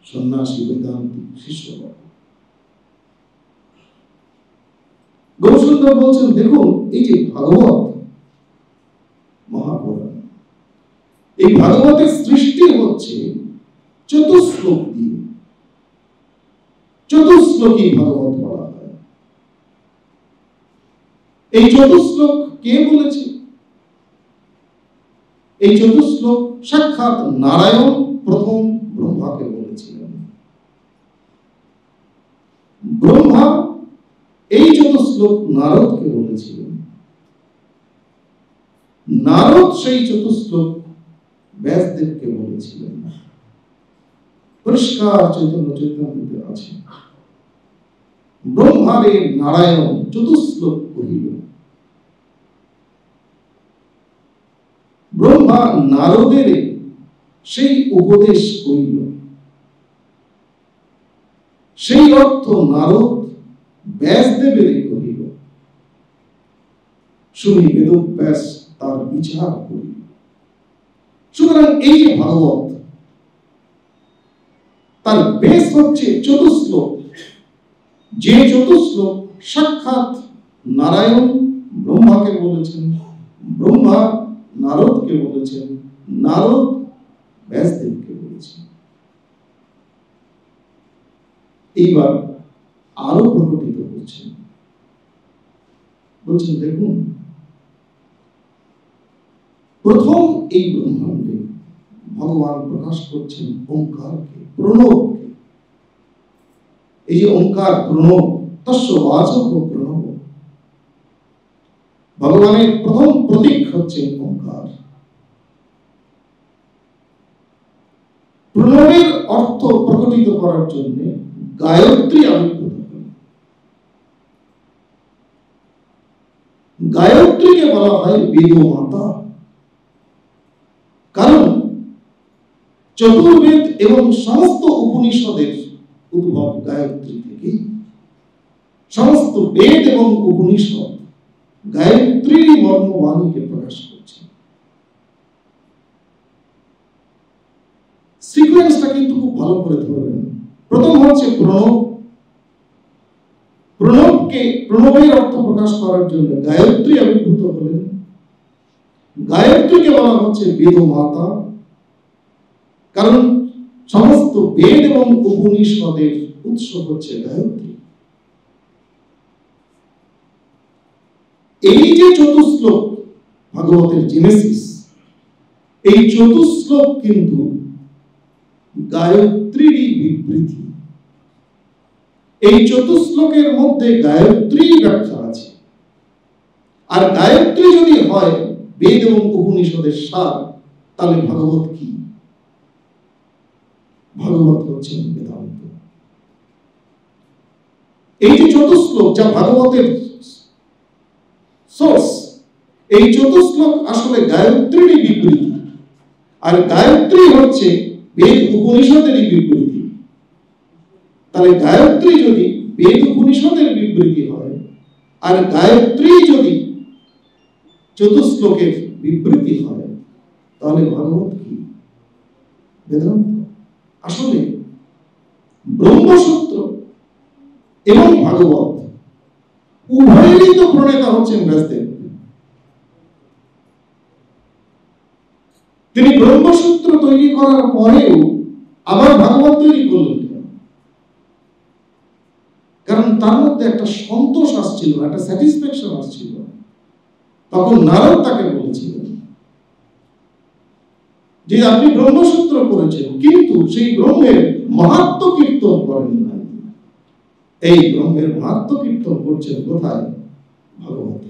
সন্ন্যাসী বেদান্তিক শিষ্যরা। গৌরসুন্দর বলছেন, দেখুন এই যে ভাগবত মহাপুরাণ, এই ভাগবতের সৃষ্টি হচ্ছে চতুশ্লোক দিয়ে। চতুশ্লোকী ভাগবত বলা হয়। এই চতুশ্লোক কে বলেছে? এই চতুশ্লোক সাক্ষাৎ নারায়ণ প্রথম ব্রহ্মাকে বলেছিলেন। ব্রহ্মা এই চতুশ্লোক নারদকে বলেছিলেন। নারদ সেই চতুশ্লোক ব্যাসদেবকে বলেছিলেন। পরিষ্কার চৈতন্য চৈতন্যতে আছে, ব্রহ্মারে নারায়ণ চতুশ্লোক কহিল। ব্রহ্মা নারদের সেই উপদেশ করিল। সেই অর্থ নারদ ব্যাসদেবের কহিল। শুনি বেদব্যাস তার বিচার করিল। সুতরাং এই যে ভাগবত, তার বেশ হচ্ছে চতুশ্লোক। যে চতুশ্লোক সাক্ষাৎ নারায়ণ ব্রহ্মাকে বলেছেন, ব্রহ্মা নারদকে বলেছেন, নারদ ব্যাসদেবকে বলেছেন। এইবার আরো প্রকটিত করছেন, বলছেন দেখুন, প্রথম এই ব্রহ্মাণ্ডে ভগবান প্রকাশ করছেন ওঙ্কারকে, প্রণবকে। এই যে ওঙ্কার প্রণব, তস্য বাচক প্রণব, ভগবানের প্রথম প্রতীক হচ্ছে ওঙ্কার। প্রণবের অর্থ প্রকটিত করার জন্য গায়ত্রী আবির্ভূত হল। গায়ত্রীকে বলা হয় বেদ মাতা, কারণ চতুর্বেদ এবং সমস্ত উপনিষদের উদ্ভব গায়ত্রী থেকেই। সমস্ত বেদ এবং উপনিষদ গায়ত্রীর মর্মবাণীকে প্রকাশ করছে। সিকোয়েন্সটা কিন্তু খুব ভালো করে ধরবেন। প্রথম হচ্ছে প্রণব। প্রণবের অর্থ প্রকাশ করার জন্য গায়ত্রী আবির্ভূত হলেন। গায়ত্রীকে বলা হচ্ছে বেদ মাতা, কারণ সমস্ত বেদ এবং উপনিষদের উৎস হচ্ছে গায়ত্রী। এই যে চতুশ্লোক ভাগবতের জেনেসিস, এই চতুশ্লোক কিন্তু গায়ত্রীরই বিবৃতি। এই চতুশ্লোকের মধ্যে গায়ত্রী ব্যাখ্যা আছে। আর গায়ত্রী যদি হয় বেদ এবং উপনিষদের সার, তাহলে ভাগবত কি? ভাগবত হচ্ছে বেদান্ত। এই যে চতুশ্লোক যা ভাগবতের সোর্স, এই চতুশ্লোক আসলে গায়ত্রীরই বিবৃতি। আর গায়ত্রী হচ্ছে বেদ উপনিষদেরই বিবৃতি। তাহলে গায়ত্রী যদি বেদ উপনিষদের বিবৃতি হয়, আর গায়ত্রী যদি চতুশ্লোকের বিবৃতি হয়, তাহলে ভাগবত কি? বেদান্ত। আসলে ব্রহ্মসূত্র এবং ভাগবত উভয়েরই তো প্রণেতা হচ্ছেন ব্যাসদেব। তিনি ব্রহ্মসূত্র তৈরি করার পরেও আবার ভাগবত তৈরি করলেন, কারণ তার মধ্যে একটা সন্তোষ আসছিল, একটা স্যাটিসফ্যাকশন আসছিল। তখন নারদ তাকে বলেছিলেন যে আপনি ব্রহ্মসূত্র করেছেন, কিন্তু সেই ব্রহ্মের মাহাত্ম্য কীর্তন করেন না। এই ব্রহ্মের মাহাত্ম্য কীর্তন করছেন কোথায়? ভাগবতে।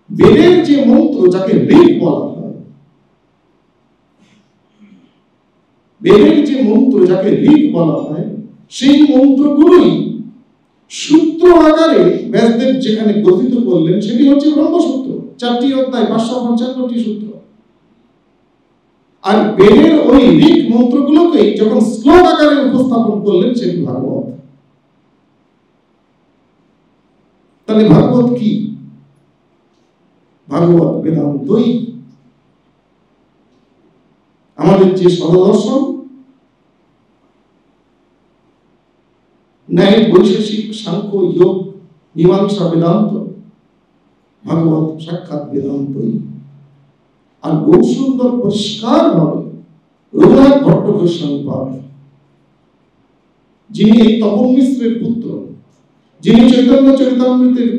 বেদের যে মন্ত্র, যাকে ঋক বলা হয়, বেদের যে মন্ত্র যাকে ঋক বলা হয়, সেই মন্ত্রগুলোই সূত্র আকারে ব্যাসদেব যেখানে গ্রথিত করলেন, সেটি হচ্ছে ব্রহ্মসূত্র। 4টি অধ্যায়, 555টি সূত্র। আর বেদের ওই ঋক মন্ত্রগুলোকে যখন শ্লোক আকারে উপস্থাপন করলেন, সেটি ভাগবত। তাহলে ভাগবত কি? ভাগবত বেদান্তই। যে সরদর্শন, ন্যায়, বৈশেষিক, সাংখ্য, যোগ, মীমাংসা, বেদান্ত, ভাগবত সাক্ষাৎ বেদান্তই। আর বহু সুন্দর পরিষ্কার ভাবে রঘুনাথ ভট্ট গোস্বামী পাদ, যিনি এই তপন মিশ্রের পুত্র, যিনি চৈতন্য চরিতামৃতের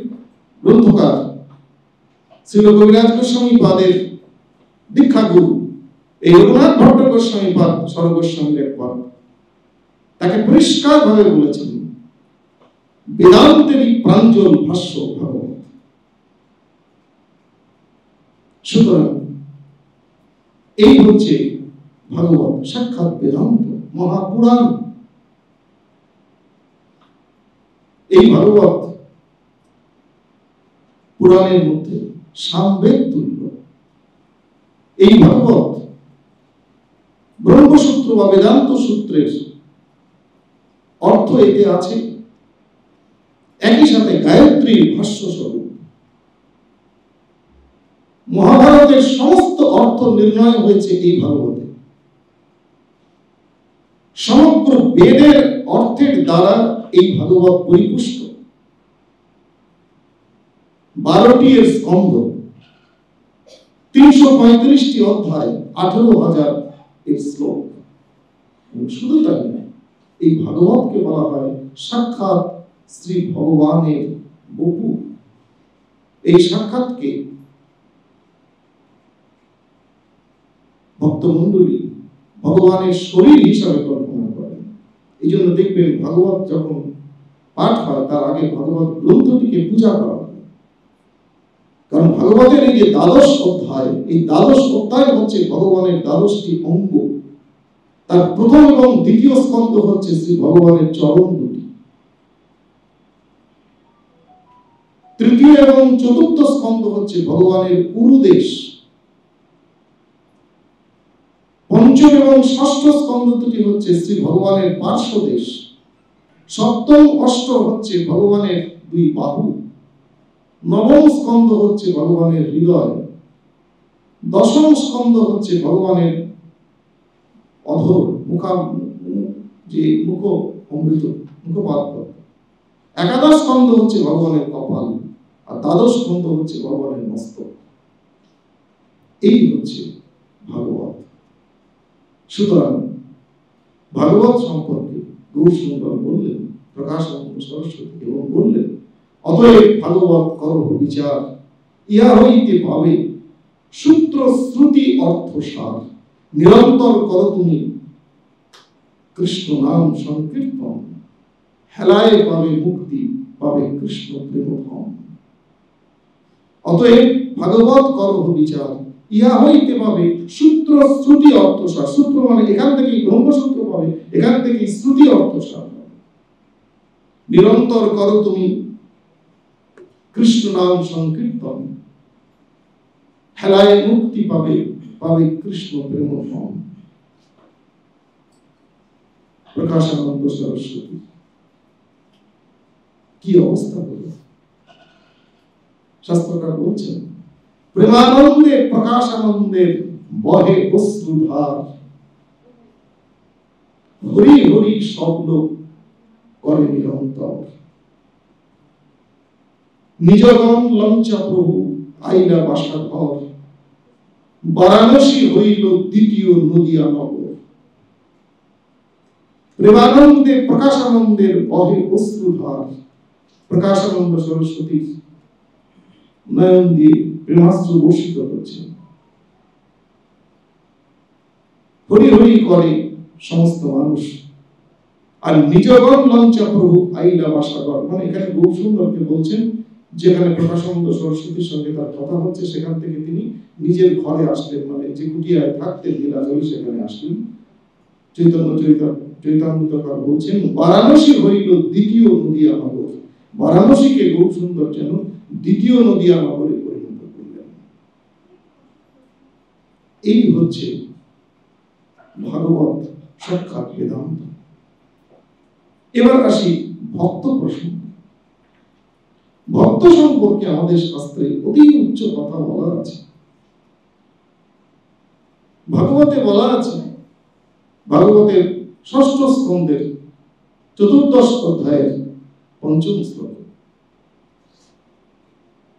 গ্রন্থকার, শ্রীল কবিরাজ গোস্বামী পাদের দীক্ষা গুরু, এই রঘুনাথ ভট্ট গোস্বামী পাদ সরগোস্বামীর এক পাদ, তাকে পরিষ্কার ভাবে বলেছেন বেদান্তেরই প্রাঞ্জল ভাষ্য ভাগবত। সুতরাং এই হচ্ছে ভাগবত সাক্ষাৎ বেদান্ত, মহাপুরাণ। এই ভাগবত পুরাণের মধ্যে সামবেদ তুল্য। এই ভাগবত ব্রহ্মসূত্র বা বেদান্ত সূত্রের অর্থ এতে আছে, একই সাথে গায়ত্রীর ভাষ্য স্বরূপ। মহাভারতের সমস্ত অর্থ নির্ণয় হয়েছে এই ভাগবতে। সমগ্র বেদের অর্থের দ্বারা এই ভাগবত পরিপুষ্ট। 12টি এর স্কন্ধ, 335টি অধ্যায়, 18,000 এর শ্লোক। শুধু তাই নয়, এই ভাগবতকে বলা হয় সাক্ষাৎ শ্রী ভগবানের বপু। এই সাক্ষাৎকে ভক্তমণ্ডলী ভগবানের শরীর হিসাবে কল্পনা করেন। এই জন্য দেখবেন ভাগবত যখন পাঠ হয় তার আগে ভাগবত গ্রন্থটিকে পূজা করা হয়। কারণ ভাগবতের এই যে 12 অধ্যায়, এই 12 অধ্যায় হচ্ছে ভগবানের 12টি অঙ্গ। তার প্রথম এবং দ্বিতীয় স্কন্ধ হচ্ছে শ্রী ভগবানের চরণ দুটি। তৃতীয় এবং চতুর্থ স্কন্ধ হচ্ছে ভগবানের উরুদেশ। পঞ্চম এবং ষষ্ঠ স্কন্ধ দুটি হচ্ছে শ্রী ভগবানের পার্শ্বদেশ। সপ্তম অষ্টম হচ্ছে ভগবানের 2 বাহু। নবম স্কন্ধ হচ্ছে ভগবানের হৃদয়। দশম স্কন্ধ হচ্ছে ভগবানের অধর, যে মুখ অমৃত, মুখপাত্র। একাদশ স্কন্ধ হচ্ছে ভগবানের কপাল, আর দ্বাদশ স্কন্ধ হচ্ছে ভগবানের মস্তক। এই হচ্ছে ভাগবত। সুতরাং ভাগবত সম্পর্কে গৌর সুন্দর বললেন, প্রকাশানন্দ সরস্বতী, এবং বললেন অতএব ভাগবত করো বিচার, ইহা হইতে পাবে সূত্র শ্রুতি অর্থ সার। নিরন্তর করো তুমি কৃষ্ণ নাম সংকীর্তন, হেলায় পাবে মুক্তি, পাবে কৃষ্ণ প্রেমধন। অতএব ভাগবত করো বিচার, ইহা হইতে পাবে সূত্র শ্রুতি অর্থসার। সূত্র মানে এখান থেকেই ব্রহ্মসূত্র পাবে, এখান থেকেই শ্রুতি অর্থসার। নিরন্তর করো তুমি কৃষ্ণ নাম সংকীর্তন, হেলায় মুক্তি পাবে, পাবে কৃষ্ণ প্রেমধন। প্রকাশানন্দ সরস্বতী কি অবস্থা হলো! শাস্ত্রকার বলছেন প্রেমানন্দে প্রকাশানন্দের বহে অশ্রুধার, হরি হরি শব্দ করে নিরন্তর। নিজগণ লঞ্চা প্রভু আইলা বাসা ঘর, বারাণসী হইল দ্বিতীয় নদিয়া নগর। প্রেমানন্দে প্রকাশানন্দের বহে অশ্রুধার। প্রকাশানন্দ সরস্বতীর নয়ন দিয়ে প্রেমাশ্রু বর্ষিত হচ্ছে। হরি হরি করে সমস্ত মানুষ। আর নিজগণ লঞ্চা প্রভু আইলা বাসাগর, মানে এখানে গৌর সুন্দরকে বলছেন, যেখানে প্রকাশানন্দ সরস্বতীর সঙ্গে তার কথা হচ্ছে সেখান থেকে তিনি নিজের ঘরে আসলেন, মানে যে কুটিয়ায় থাকতেন লীলাজলি সেখানে আসলেন। চৈতন্য চৈতামৃতকার বলছেন বারাণসী হইল দ্বিতীয় নদিয়া নগর। বারাণসীকে গৌর সুন্দর যেন দ্বিতীয় নদিয়া নগরে পরিণত করলেন। এই হচ্ছে ভাগবত সাক্ষাৎ বেদান্ত। এবার আসি ভক্ত প্রসঙ্গ। ভক্ত সম্পর্কে আমাদের শাস্ত্রে অতি উচ্চ কথা বলা আছে। ভাগবতে বলা আছে ভাগবতের 6ষ্ঠ স্কন্ধের 14দশ অধ্যায়ের 5ম শ্লোক।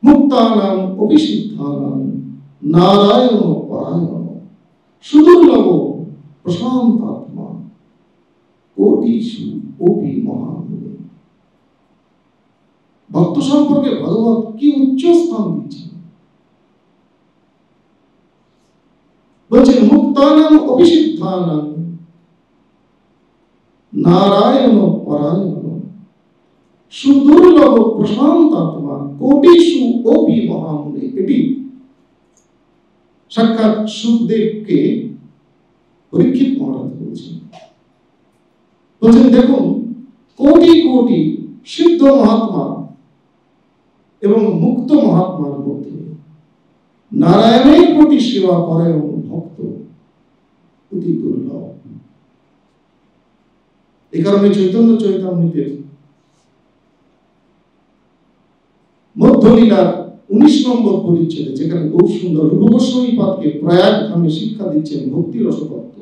মুক্তানাং অপিসিদ্ধানাং নারায়ণ পরায়ণ সুদুর্লভ প্রশান্তাত্মা কোটিষু অপি মহামুনি। ভক্ত সম্পর্কে ভগবত কি উচ্চ স্থান দিচ্ছেন। বলছেন মুক্তানাং অপিসিদ্ধানাং নারায়ণ পরায়ণ সুদুর্লভ প্রশান্তাত্মা কোটিষু অপি মহামুনি। এটি সাক্ষাৎ সুখদেবকে পরীক্ষিত মহারাজ বলছেন। বলছেন দেখুন, কোটি কোটি সিদ্ধ মহাত্মা এবং মুক্ত মহাত্মার মধ্যে নারায়ণের প্রতি সেবা পরায়ণ ভক্ত অতি দুর্লভ। এই কারণে চৈতন্য চৈতামৃতের মধ্যলীলার 19 নম্বর পরিচ্ছেদে, যেখানে খুব সুন্দর রূপ গোস্বামীপাদকে প্রয়াগ ধামে শিক্ষা দিচ্ছেন ভক্তি রসতত্ত্ব,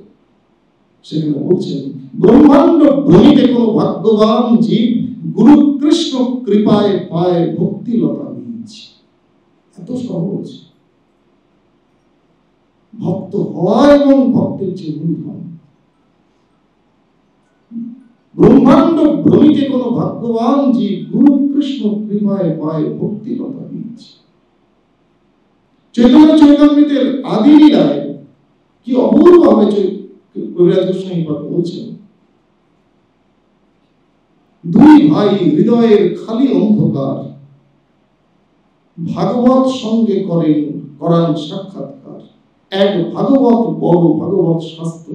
সেখানে বলছেন ব্রহ্মাণ্ড ভ্রমিতে কোন ভাগ্যবান জীব গুরু কৃষ্ণ কৃপায় পায় ভক্তি লতা বীজ। এত সহজ ভক্ত হওয়া এবং ভক্তের যে মূলধন। ব্রহ্মাণ্ড ভ্রমিতে কোন ভাগ্যবান জীব গুরু কৃষ্ণ কৃপায় পায় ভক্তি লতা বীজ। চৈতন্য চৈতামৃতের আদি লীলায় কি অপূর্বভাবে কবিরাজ গোস্বামীপাদ বলছেন, দুই ভাই হৃদয়ের খালি অন্ধকার ভাগবত সঙ্গে করান সাক্ষাৎকার। এক ভাগবত বড় ভাগবত শাস্ত্র,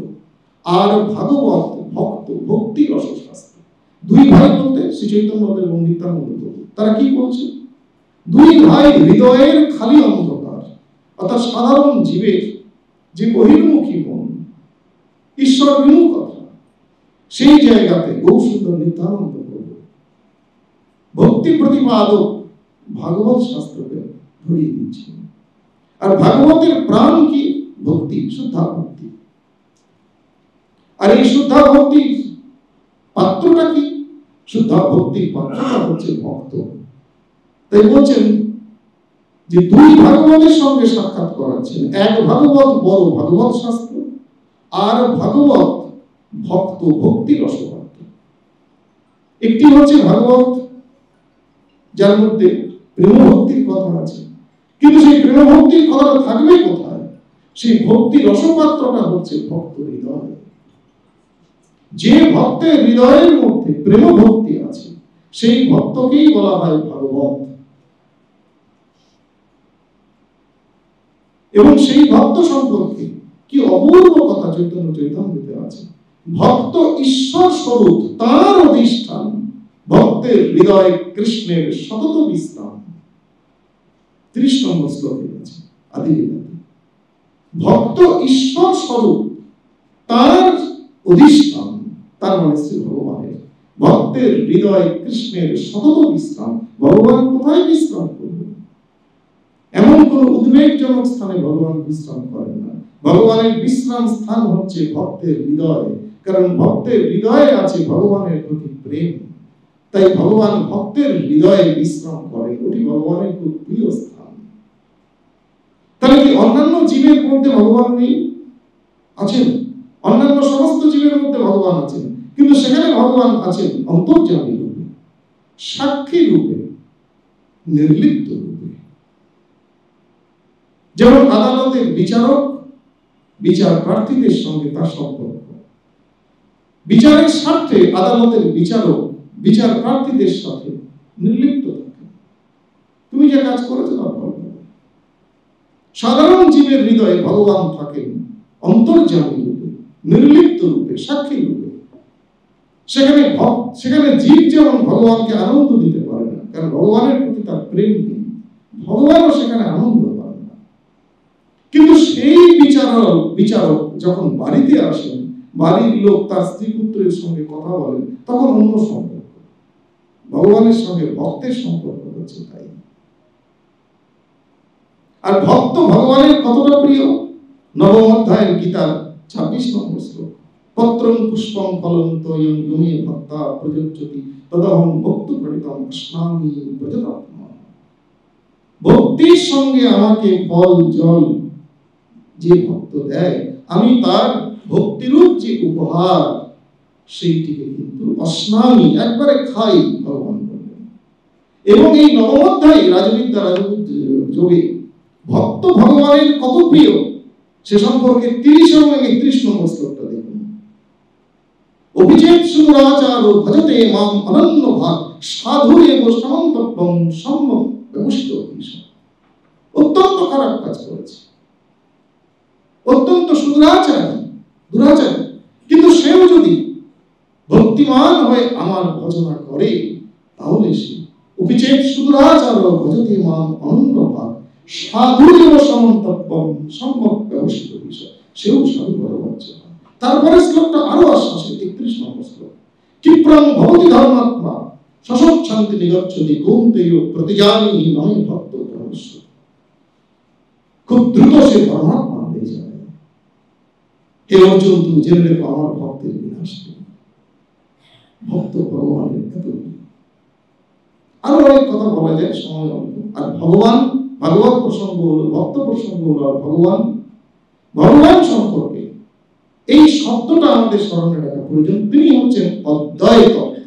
আর ভাগবত ভক্ত ভক্তি রস শাস্ত্র। দুই ভাই বলতে শ্রী চৈতন্যদেব এবং নিত্যানন্দ, তারা কি বলছে? দুই ভাই হৃদয়ের খালি অন্ধকার, অর্থাৎ সাধারণ জীবের যে বহির্মুখী মন, ঈশ্বর বিমুখতা, সেই জায়গাতে গৌসুন্দর নিত্যানন্দ ভক্তি প্রতিপাদক ভাগবত শাস্ত্রকে ধরিয়ে দিচ্ছেন। আর ভাগবতের প্রাণ কি? ভক্তি, শুদ্ধা ভক্তি। আর এই শুদ্ধা ভক্তির পাত্রটা কি? শুদ্ধা ভক্তির পাত্রটা হচ্ছে ভক্ত। তাই বলছেন যে দুই ভাগবতের সঙ্গে সাক্ষাৎ করাচ্ছেন, এক ভাগবত বড় ভাগবত শাস্ত্র, আর ভাগবত ভক্ত ভক্তি রসপাত্র। একটি হচ্ছে ভাগবত যার মধ্যে প্রেম ভক্তির কথা আছে, কিন্তু সেই প্রেম ভক্তির কথাটা থাকবে কোথায়? সেই ভক্তি রসপাত্রটা হচ্ছে ভক্ত হৃদয়। যে ভক্তের হৃদয়ের মধ্যে প্রেম ভক্তি আছে, সেই ভক্তকেই বলা হয় ভাগবত। এবং সেই ভক্ত সম্পর্কে কি অপূর্ব কথা চৈতন্য চৈতামৃতে আছে। ভক্ত ঈশ্বর স্বরূপ, তার অধিষ্ঠান, ভক্তের হৃদয় কৃষ্ণের সতত বিশ্রাম। 30 নম্বর শ্লোকে আছে আদি লীলাতে। ভক্ত ঈশ্বর স্বরূপ, তার অধিষ্ঠান, তার মানে শ্রী ভগবানের। ভক্তের হৃদয় কৃষ্ণের সতত বিশ্রাম। ভগবান কোথায় বিশ্রাম করবেন? এমন কোন উদ্বেগজনক স্থানে ভগবান বিশ্রাম করেন না। ভগবানের বিশ্রাম স্থান হচ্ছে ভক্তের হৃদয়, কারণ ভক্তের হৃদয়ে আছে ভগবানের প্রতি প্রেম। তাই ভগবান ভক্তের হৃদয়ে বিশ্রাম করেন, ওটি ভগবানের খুব প্রিয় স্থান। তাহলে কি অন্যান্য জীবের মধ্যে ভগবান নেই? আছেন। অন্যান্য সমস্ত জীবের মধ্যে ভগবান আছেন, কিন্তু সেখানে ভগবান আছেন অন্তর্যামী রূপে, সাক্ষী রূপে, নির্লিপ্ত রূপে। যেমন আদালতের বিচারক বিচার প্রার্থীদের সঙ্গে তার সম্পর্ক, বিচারের স্বার্থে আদালতের বিচারক বিচার প্রার্থীদের সাথে নির্লিপ্ত থাকে। তুমি যে কাজ করেছো তার ফল পাবে। সাধারণ জীবের হৃদয়ে ভগবান থাকেন অন্তর্যামী রূপে, নির্লিপ্ত রূপে, সাক্ষী রূপে। সেখানে জীব যেমন ভগবানকে আনন্দ দিতে পারে না, কারণ ভগবানের প্রতি তার প্রেম নেই, ভগবানও সেখানে আনন্দ পায় না। কিন্তু সেই বিচারক যখন বাড়িতে আসেন, বাড়ির লোক তার স্ত্রী পুত্রের সঙ্গে কথা বলেন, তখন অন্য সম্পর্ক। ভগবানের সঙ্গে ভক্তের সম্পর্ক হচ্ছে তাই। আর ভক্ত ভগবানের কতটা প্রিয়? নবম অধ্যায়ের গীতার 26 নম্বর শ্লোক। পত্রং পুষ্পং ফলন্ত ইয়মে ভক্তা প্রযোজ্যতি তদহং ভক্ত প্রণীতম স্নামি ব্রজরাত্মা। ভক্তির সঙ্গে আমাকে ফল জল যে ভক্ত দেয়, আমি তার ভক্তিরূপ যে উপহার সেইটিকে কিন্তু অস্নামি একবারে খাই, ভগবান বললেন। এবং এই নবম অধ্যায় রাজবিদ্যা যোগে ভক্ত ভগবানের কত প্রিয় সে সম্পর্কে 30 এবং 31 নম্বর শ্লোকটা দেখুন। অভিচেত সুরাচার ভজতে মাম অনন্য ভাগ সাধুরেব সমন্তব্যং সম্যক ব্যবস্থিত। অত্যন্ত খারাপ কাজ করেছে, অত্যন্ত দুরাচারী, কিন্তু সেও যদি ভক্তিমান হয়ে আমার ভজনা করে তাহলে সে অভিচেত সুরাচার ভজতে মাম অনন্য ভাগ সাধুরেব সমন্তব্যং সম্যক ব্যবস্থিত বিষয়, সেও সাধু বলছে। তারপরে শ্লোকটা আরো আশ্বাসে 31 নম্বর শ্লোক। ক্ষিপ্রং ভবতি ধর্মাত্মা শশক শান্তি নিগচ্ছতি কৌন্তেয় প্রতিজানি নয় ভক্ত প্রভস্য। খুব দ্রুত সে ধর্মাত্মা হয়ে যায়। হে অর্জুন, তুমি জেনে রেখো আমার ভক্তের বিনাশ নেই। ভক্ত ভগবানের এত আরো অনেক কথা বলা যায়, সময় অল্প। আর ভগবান ভাগবত প্রসঙ্গ হলো, ভক্ত প্রসঙ্গ হলো, আর ভগবান সম্পর্কে এই শব্দটা আমাদের স্মরণে রাখা প্রয়োজন। তিনি হচ্ছেন অদ্বয় তত্ত্ব,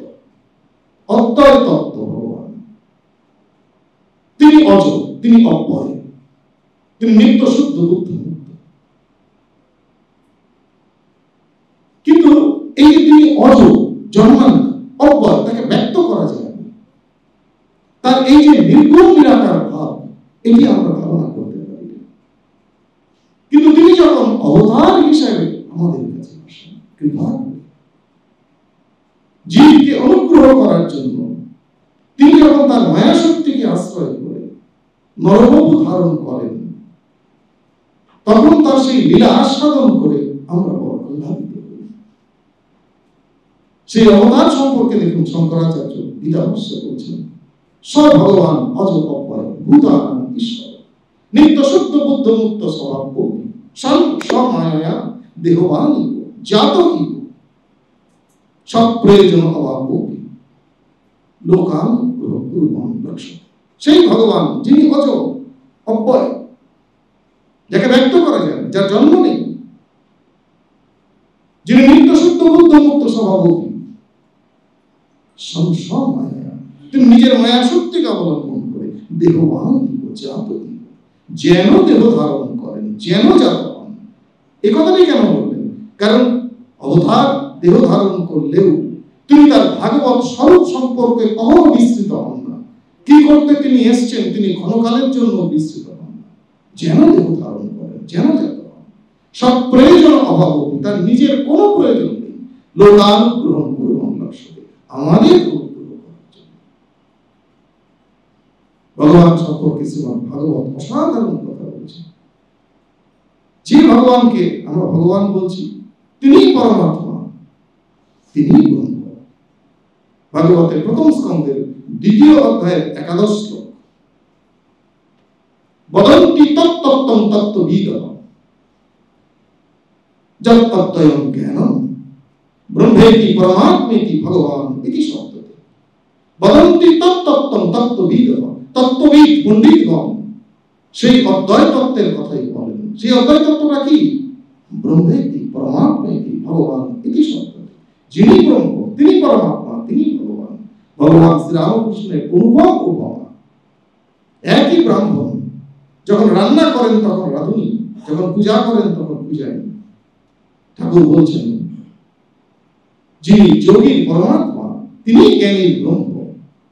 অদ্বয় তত্ত্ব ভগবান। তিনি অজ, তিনি অব্যয়, তিনি নিত্য শুদ্ধ বুদ্ধ মুক্ত। কিন্তু এই যে তিনি অজ, জন্মান না, অব্যয়, তাকে ব্যক্ত করা যায় না। তার এই যে নির্গুণ নিরাকার ভাব, এটি আমরা ধারণা করতে পারি। কিন্তু তিনি যখন অবতার হিসাবে আমাদের কাছে আসেন কৃপা করে জীবকে অনুগ্রহ করার জন্য, তিনি যখন তার মায়া শক্তিকে আশ্রয় করে নরবধূ ধারণ করেন, তখন তার সেই লীলা আস্বাদন করে আমরা বড় আহ্লাদিত হই। সেই অবতার সম্পর্কে দেখুন শঙ্করাচার্য গীতাভাষ্যে বলছেন, স ভগবান অজ অব্যয় ভূতানাং ঈশ্বর নিত্য শুদ্ধ বুদ্ধ মুক্ত স্বভাব কবি স্বমায়া দেহবান জাত সব প্রয়োজন অভাব লোকান লক্ষ্য। সেই ভগবান যিনি অজ অব্যয়, যাকে ব্যক্ত করা যায়, যার জন্ম নেই, যিনি নিত্য শুদ্ধ বুদ্ধ মুক্ত স্বভাবী, মায়া, তিনি নিজের মায়া শক্তিকে অবলম্বন করে দেহবান জাত যেন দেহ ধারণ করেন, যেন জাত হন। এ কথাটি কেন বললেন? কারণ অবতার দেহ ধারণ করলেও তিনি তার ভাগবত স্বরূপ সম্পর্কে কখনো বিস্তৃত হন না। কি করতে তিনি এসছেন তিনি ক্ষণকালের জন্য বিস্তৃত হন না, যেন দেহ ধারণ করেন, যেন জাত হন। সব প্রয়োজন অভাব, তার নিজের কোনো প্রয়োজন নেই। লোকানুগ্রহণ করুন লক্ষ্য, আমাদের অনুগ্রহ করার জন্য। ভগবান সম্পর্কে শ্রীমদ্ ভাগবত অসাধারণ কথা বলছে। যে ভগবানকে আমরা ভগবান বলছি, তিনি পরমাত্মা, তিনি ব্রহ্ম। ভাগবতের প্রথম স্কন্ধের 2য় অধ্যায়ের 11 শ্লোক, বদন্তি তত্তত্ত্বং তত্ত্ববিদঃ যৎ তত্ত্বয়ং জ্ঞানম ব্রহ্মেতি পরমাত্মেতি ভগবান ইতি শব্দতে। বদন্তি তত্তত্ত্বং তত্ত্ববিদঃ, তত্ত্ববিদ পণ্ডিতগণ সেই অদ্বয় তত্ত্বের কথাই বলেন। সেই অদ্বয় তত্ত্বটা কি? ব্রহ্মেতি পরমাত্মেতি ভগবান ইতি শব্দতে। যিনি ব্রহ্ম, তিনি পরমাত্মা, তিনি ভগবান। ভগবান শ্রীরামকৃষ্ণের অনুপম উপমা। একই ব্রাহ্মণ যখন রান্না করেন তখন রাঁধুনি, যখন পূজা করেন তখন পূজারী। ঠাকুর বলছেন, যিনি যোগীর পরমাত্মা, তিনি জ্ঞানীর ব্রহ্ম,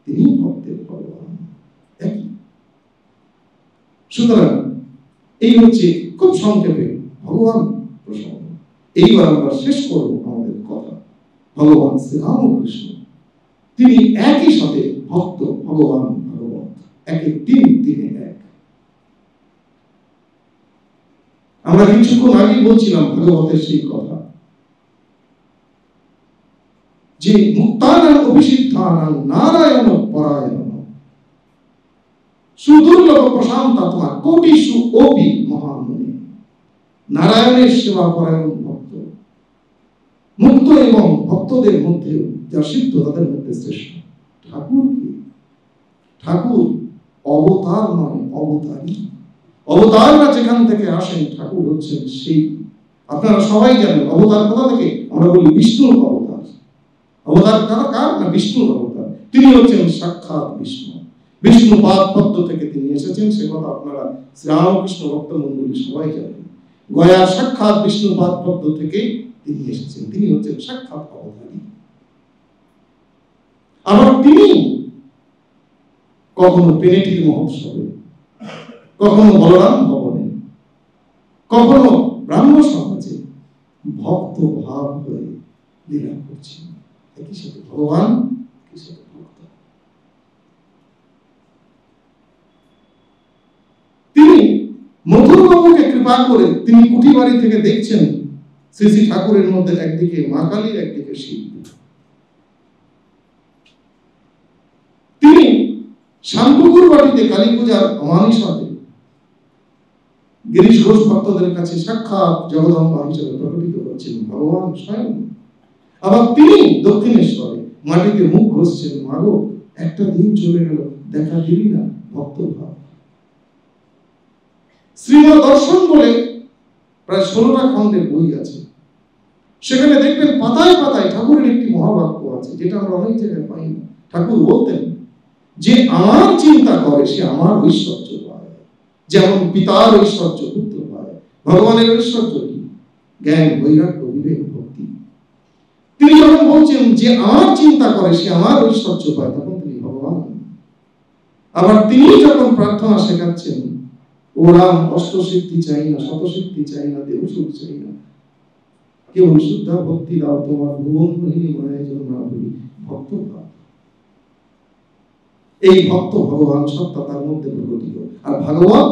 তিনি ভক্তের ভগবান। একই। সুতরাং এই হচ্ছে খুব সংক্ষেপে ভগবান প্রসঙ্গ। এইবার আমরা শেষ করব আমাদের কথা। ভগবান শ্রীরামকৃষ্ণ তিনি একই সাথে ভক্ত, ভগবান, ভাগবত, একে তিন, তিনে এক। আমরা কিছুক্ষণ আগে বলছিলাম ভাগবতের সেই কথা যে মুক্তানাং অভিষিদ্ধানাং নারায়ণ পরায়ণ সুদুর্লভ প্রশান্তাত্মা কোটিষু অপি মহামুনি। নারায়ণের সেবা পরায়ণ ভক্ত, ভক্তদের মধ্যে যা সিদ্ধ তাদের মধ্যে শ্রেষ্ঠ। ঠাকুর কি? ঠাকুর অবতার নয়, অবতারী। অবতাররা যেখান থেকে আসেন, ঠাকুর হচ্ছেন সেই। আপনারা সবাই জানেন অবতার কোথা থেকে? আমরা বলি বিষ্ণুর অবতার। অবতার কার? না, বিষ্ণুর অবতার। তিনি হচ্ছেন সাক্ষাৎ বিষ্ণু। বিষ্ণু পাদ পদ্ম থেকে তিনি এসেছেন, সে কথা আপনারা শ্রীরামকৃষ্ণ ভক্ত মণ্ডলী সবাই জানেন। গয়ার সাক্ষাৎ বিষ্ণু পাদ পদ্ম থেকে তিনি এসেছেন, তিনি হচ্ছেন সাক্ষাৎ অবতারী। আবার তিনি কখনো পেনেটির মহোৎসবে, কখনো বলরাম ভবনে, কখনো ব্রাহ্ম সমাজে ভক্ত ভাব হয়ে লীলা করছেন। একই সাথে ভগবান, একই সাথে ভক্ত। তিনি মধুরবাবুকে কৃপা করে তিনি কুটি বাড়ি থেকে দেখছেন শ্রী শ্রী ঠাকুরের মধ্যে একদিকে মা কালী, একদিকে শিব। তিনি শ্যামপুকুর বাটিতে কালী পূজার অমানিসাতে গিরিশ ঘোষ ভক্তদের কাছে সাক্ষাৎ জগদম্বা হিসেবে প্রকটিত হচ্ছেন ভগবান স্বয়ং। আবার তিনি দক্ষিণেশ্বরে মাটিতে মুখ ঘষছেন, মাগো একটা দিন চলে গেল, দেখা দিলি না, ভক্ত ভাব। শ্রীমদ দর্শন বলে প্রায় 16টা খণ্ডের বই আছে, সেখানে দেখবেন পাতায় পাতায় ঠাকুরের একটি মহাবাক্য আছে, যেটা আমরা অনেক জায়গায় পাই না। ঠাকুর বলতেন যে আমার চিন্তা করে সে আমার ঐশ্বর্য পায়, যেমন পিতার ঐশ্বর্য পুত্র পায়। ভগবানের ঐশ্বর্য কি? জ্ঞান, বৈরাগ্য, বিবেক, ভক্তি। তিনি যখন বলছেন যে আমার চিন্তা করে সে আমার ঐশ্বর্য পায়, তখন তিনি ভগবান। আবার তিনি যখন প্রার্থনা শেখাচ্ছেন, ও রাম, অষ্টসিদ্ধি চাই না, শতসিদ্ধি চাই না, দেবসুখ চাই না, কেবল শুদ্ধা ভক্তি দাও, তোমার ভুবন মোহিনী মায়ের জন্য না বলি, ভক্ত ভাব। এই ভক্ত ভগবান সত্তা তার মধ্যে প্রকটিত। আর ভাগবত,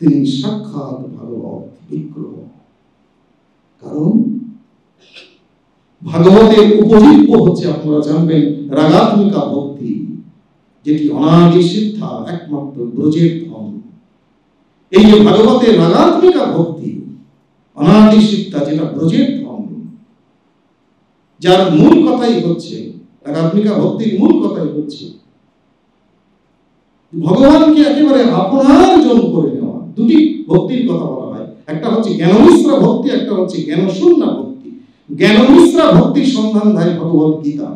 তিনি সাক্ষাৎ ভাগবত বিগ্রহ। কারণ ভাগবতের উপজীব্য হচ্ছে, আপনারা জানবেন, রাগাত্মিকা ভক্তি, যেটি অনাদি সিদ্ধা, একমাত্র ব্রজের ধন। এই যে ভাগবতের রাগাত্মিকা ভক্তি, অনাদি সিদ্ধা, যেটা ব্রজের ধন, যার মূল কথাই হচ্ছে, রাগাত্মিকা ভক্তির মূল কথাই হচ্ছে ভগবানকে একেবারে আপনার জন করে নেওয়া। দুটি ভক্তির কথা বলা হয়, একটা হচ্ছে জ্ঞানমিশ্রা ভক্তি, একটা হচ্ছে জ্ঞানশূন্য ভক্তি। জ্ঞানমিশ্রা ভক্তির সন্ধান দেয় ভগবত গীতা,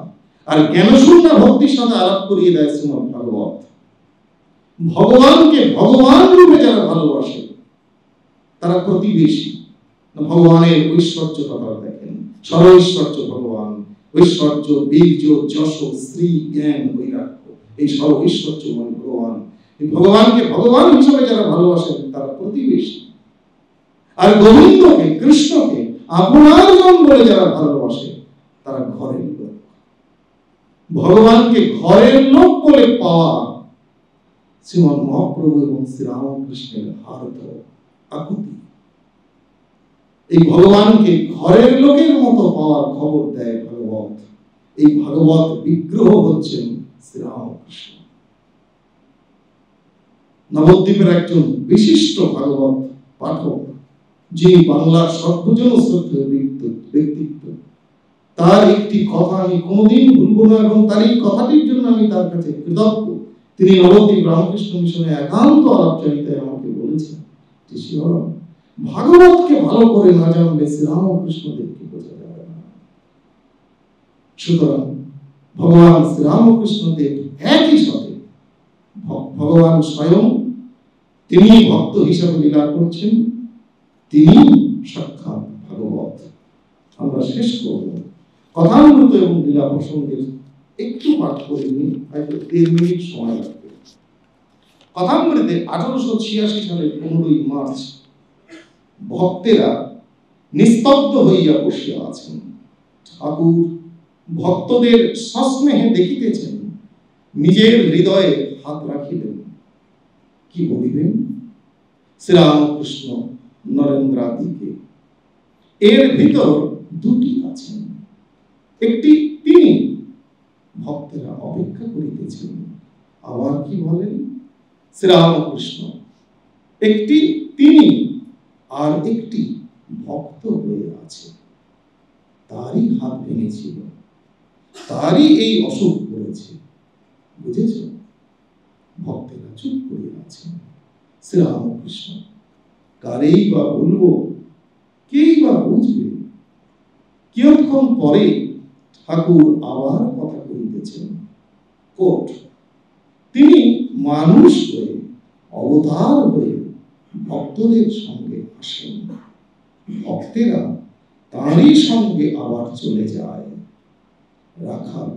আর জ্ঞানশূন্য ভক্তির সাথে আলাপ করিয়ে দেয় শ্রীমদ ভাগবত। ভগবানকে ভগবান রূপে যারা ভালোবাসে তারা প্রতিবেশী, ভগবানের ঐশ্বর্যতা তারা দেখেন। সর্বৈশ্বর্য ভগবান, ঐশ্বর্য, বীর্য, যশ, শ্রী, জ্ঞান, বৈরাগ্য, এই সর্বৈশ্বর্যময় ভগবান। এই ভগবানকে ভগবান হিসেবে যারা ভালোবাসেন তারা প্রতিবেশী। আর গোবিন্দকে, কৃষ্ণকে আপনার জন বলে যারা ভালোবাসে তারা ঘরের লোক। ভগবানকে ঘরের লোক বলে পাওয়া শ্রীমদ মহাপ্রভু এবং শ্রীরামকৃষ্ণের হার্দ আকুতি। এই ভগবানকে ঘরের লোকের মতো পাওয়ার খবর দেয় ভাগবত। এই ভাগবত বিগ্রহ হচ্ছেন শ্রীরামকৃষ্ণ। নবদ্বীপের একজন বিশিষ্ট ভাগবত পাঠক, যিনি বাংলার সর্বজন শ্রদ্ধেয় ব্যক্তিত্ব, তার একটি কথা আমি কোনোদিন ভুলব না, এবং তার এই কথাটির জন্য আমি তার কাছে কৃতজ্ঞ। তিনি নবদ্বীপ রামকৃষ্ণ মিশনে একান্ত আলাপচারিতায় আমাকে বলেছেন যে, শিবরাম, ভাগবতকে ভালো করে না জানলে শ্রীরামকৃষ্ণদেবকে বোঝা যাবে না। সুতরাং ভগবান শ্রীরামকৃষ্ণদেব একই সাথে ভগবান স্বয়ং, তিনি ভক্ত হিসাবে লীলা করছেন, তিনি সাক্ষাৎ ভাগবত। আমরা শেষ করব কথামৃত এবং লীলা প্রসঙ্গের একটু পাঠ করে নিই, হয়তো 3 মিনিট সময় লাগবে। কথামৃতে 1886 সালের 15ই মার্চ ভক্তেরা নিস্তব্ধ হইয়া বসিয়া আছেন। ঠাকুর ভক্তদের সস্নেহে দেখিতেছেন, নিজের হৃদয়ে হাত রাখিলেন। কি বলিবেন? শ্রীরামকৃষ্ণ নরেন্দ্রাদিকে। এর ভিতর দুটি আছেন, একটি তিনি, ভক্তেরা অপেক্ষা করিতেছেন। আবার কি বলেন? শ্রীরামকৃষ্ণ একটি তিনি, আর একটি ভক্ত হয়ে আছে। তারই হাত ভেঙেছিল, তারই এই অসুখ করেছে। বুঝেছ? ভক্তেরা চুপ করে আছেন। শ্রীরামকৃষ্ণ কারেই বা বলবো, কেই বা বুঝবে? কিয়ৎক্ষণ পরে ঠাকুর আবার কথা কহিতেছেন। কোট, তিনি মানুষ হয়ে, অবতার হয়ে ভক্তদের সঙ্গে আসেন, ভক্তেরা তাঁরই সঙ্গে আবার চলে যায়। রাখাল,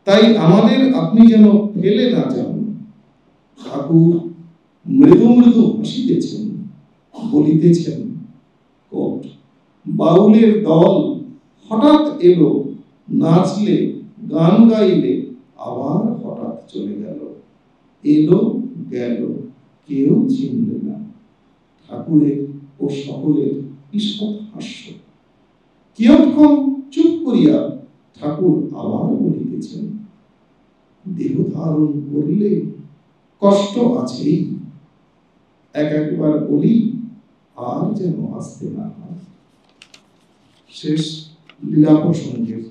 তাই আমাদের আপনি যেন ফেলে না যান। ঠাকুর মৃদু মৃদু হাসিতেছেন, বলিতেছেন, কোট, বাউলের দল হঠাৎ এলো, নাচলে, গান গাইলে, আবার হঠাৎ চলে গেল, এলো গেল, কেউ চিনলে না। ঠাকুরের ও সকলের ঈষৎ হাস্য। কিয়ৎক্ষণ চুপ করিয়া ঠাকুর আবার বলিতেছেন, দেহ ধারণ করিলে কষ্ট আছেই, একবার বলি আর যেন আসতে না হয়। শেষ লীলা প্রসঙ্গের,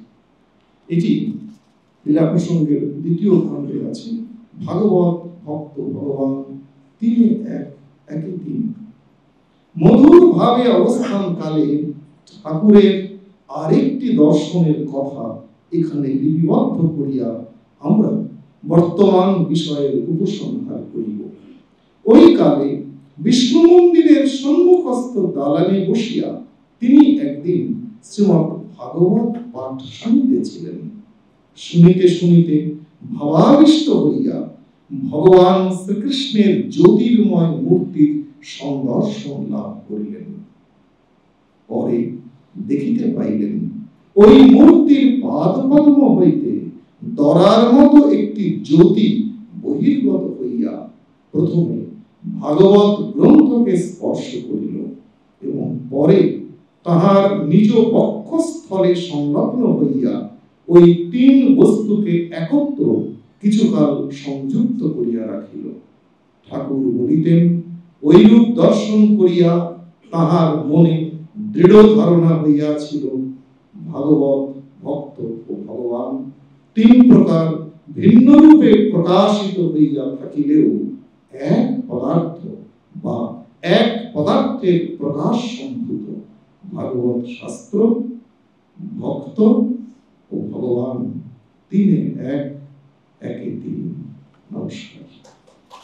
এটি লীলা প্রসঙ্গের দ্বিতীয় খণ্ডে আছে। ভাগবত ভক্ত ভগবান তিনে এক, একই তিন। মধুর ভাবে অবস্থান কালে ঠাকুরের আরেকটি দর্শনের কথা এখানে লিপিবদ্ধ করিয়া আমরা বর্তমান বিষয়ের উপসংহার করিব। ওই কালে বিষ্ণু মন্দিরের সম্মুখস্থ দালানে বসিয়া তিনি একদিন শ্রীমদ্ ভাগবত পাঠ শুনিতেছিলেন। শুনিতে শুনিতে ভাবাবিষ্ট হইয়া ভগবান শ্রীকৃষ্ণের জ্যোতির্ময় মূর্তির সন্দর্শন লাভ করিলেন। পরে দেখিতে পাইলেন ওই মূর্তির পাদপদ্ম হইতে দরার মতো একটি জ্যোতি বহির্গত হইয়া প্রথমে ভাগবত গ্রন্থকে স্পর্শ করিল এবং পরে তাহার নিজ বক্ষস্থলে সংলগ্ন হইয়া ওই তিন বস্তুকে একত্র কিছুকাল সংযুক্ত করিয়া রাখিল। ঠাকুর বলিতেন, ঐরূপ দর্শন করিয়া তাহার মনে দৃঢ় ধারণা হইয়াছিল ভাগবত ভক্ত ও ভগবান তিন প্রকার ভিন্ন রূপে প্রকাশিত হইয়া থাকিলেও এক পদার্থ বা এক পদার্থের প্রকাশ সম্ভূত। ভাগবত শাস্ত্র, ভক্ত ও ভগবান তিনে এক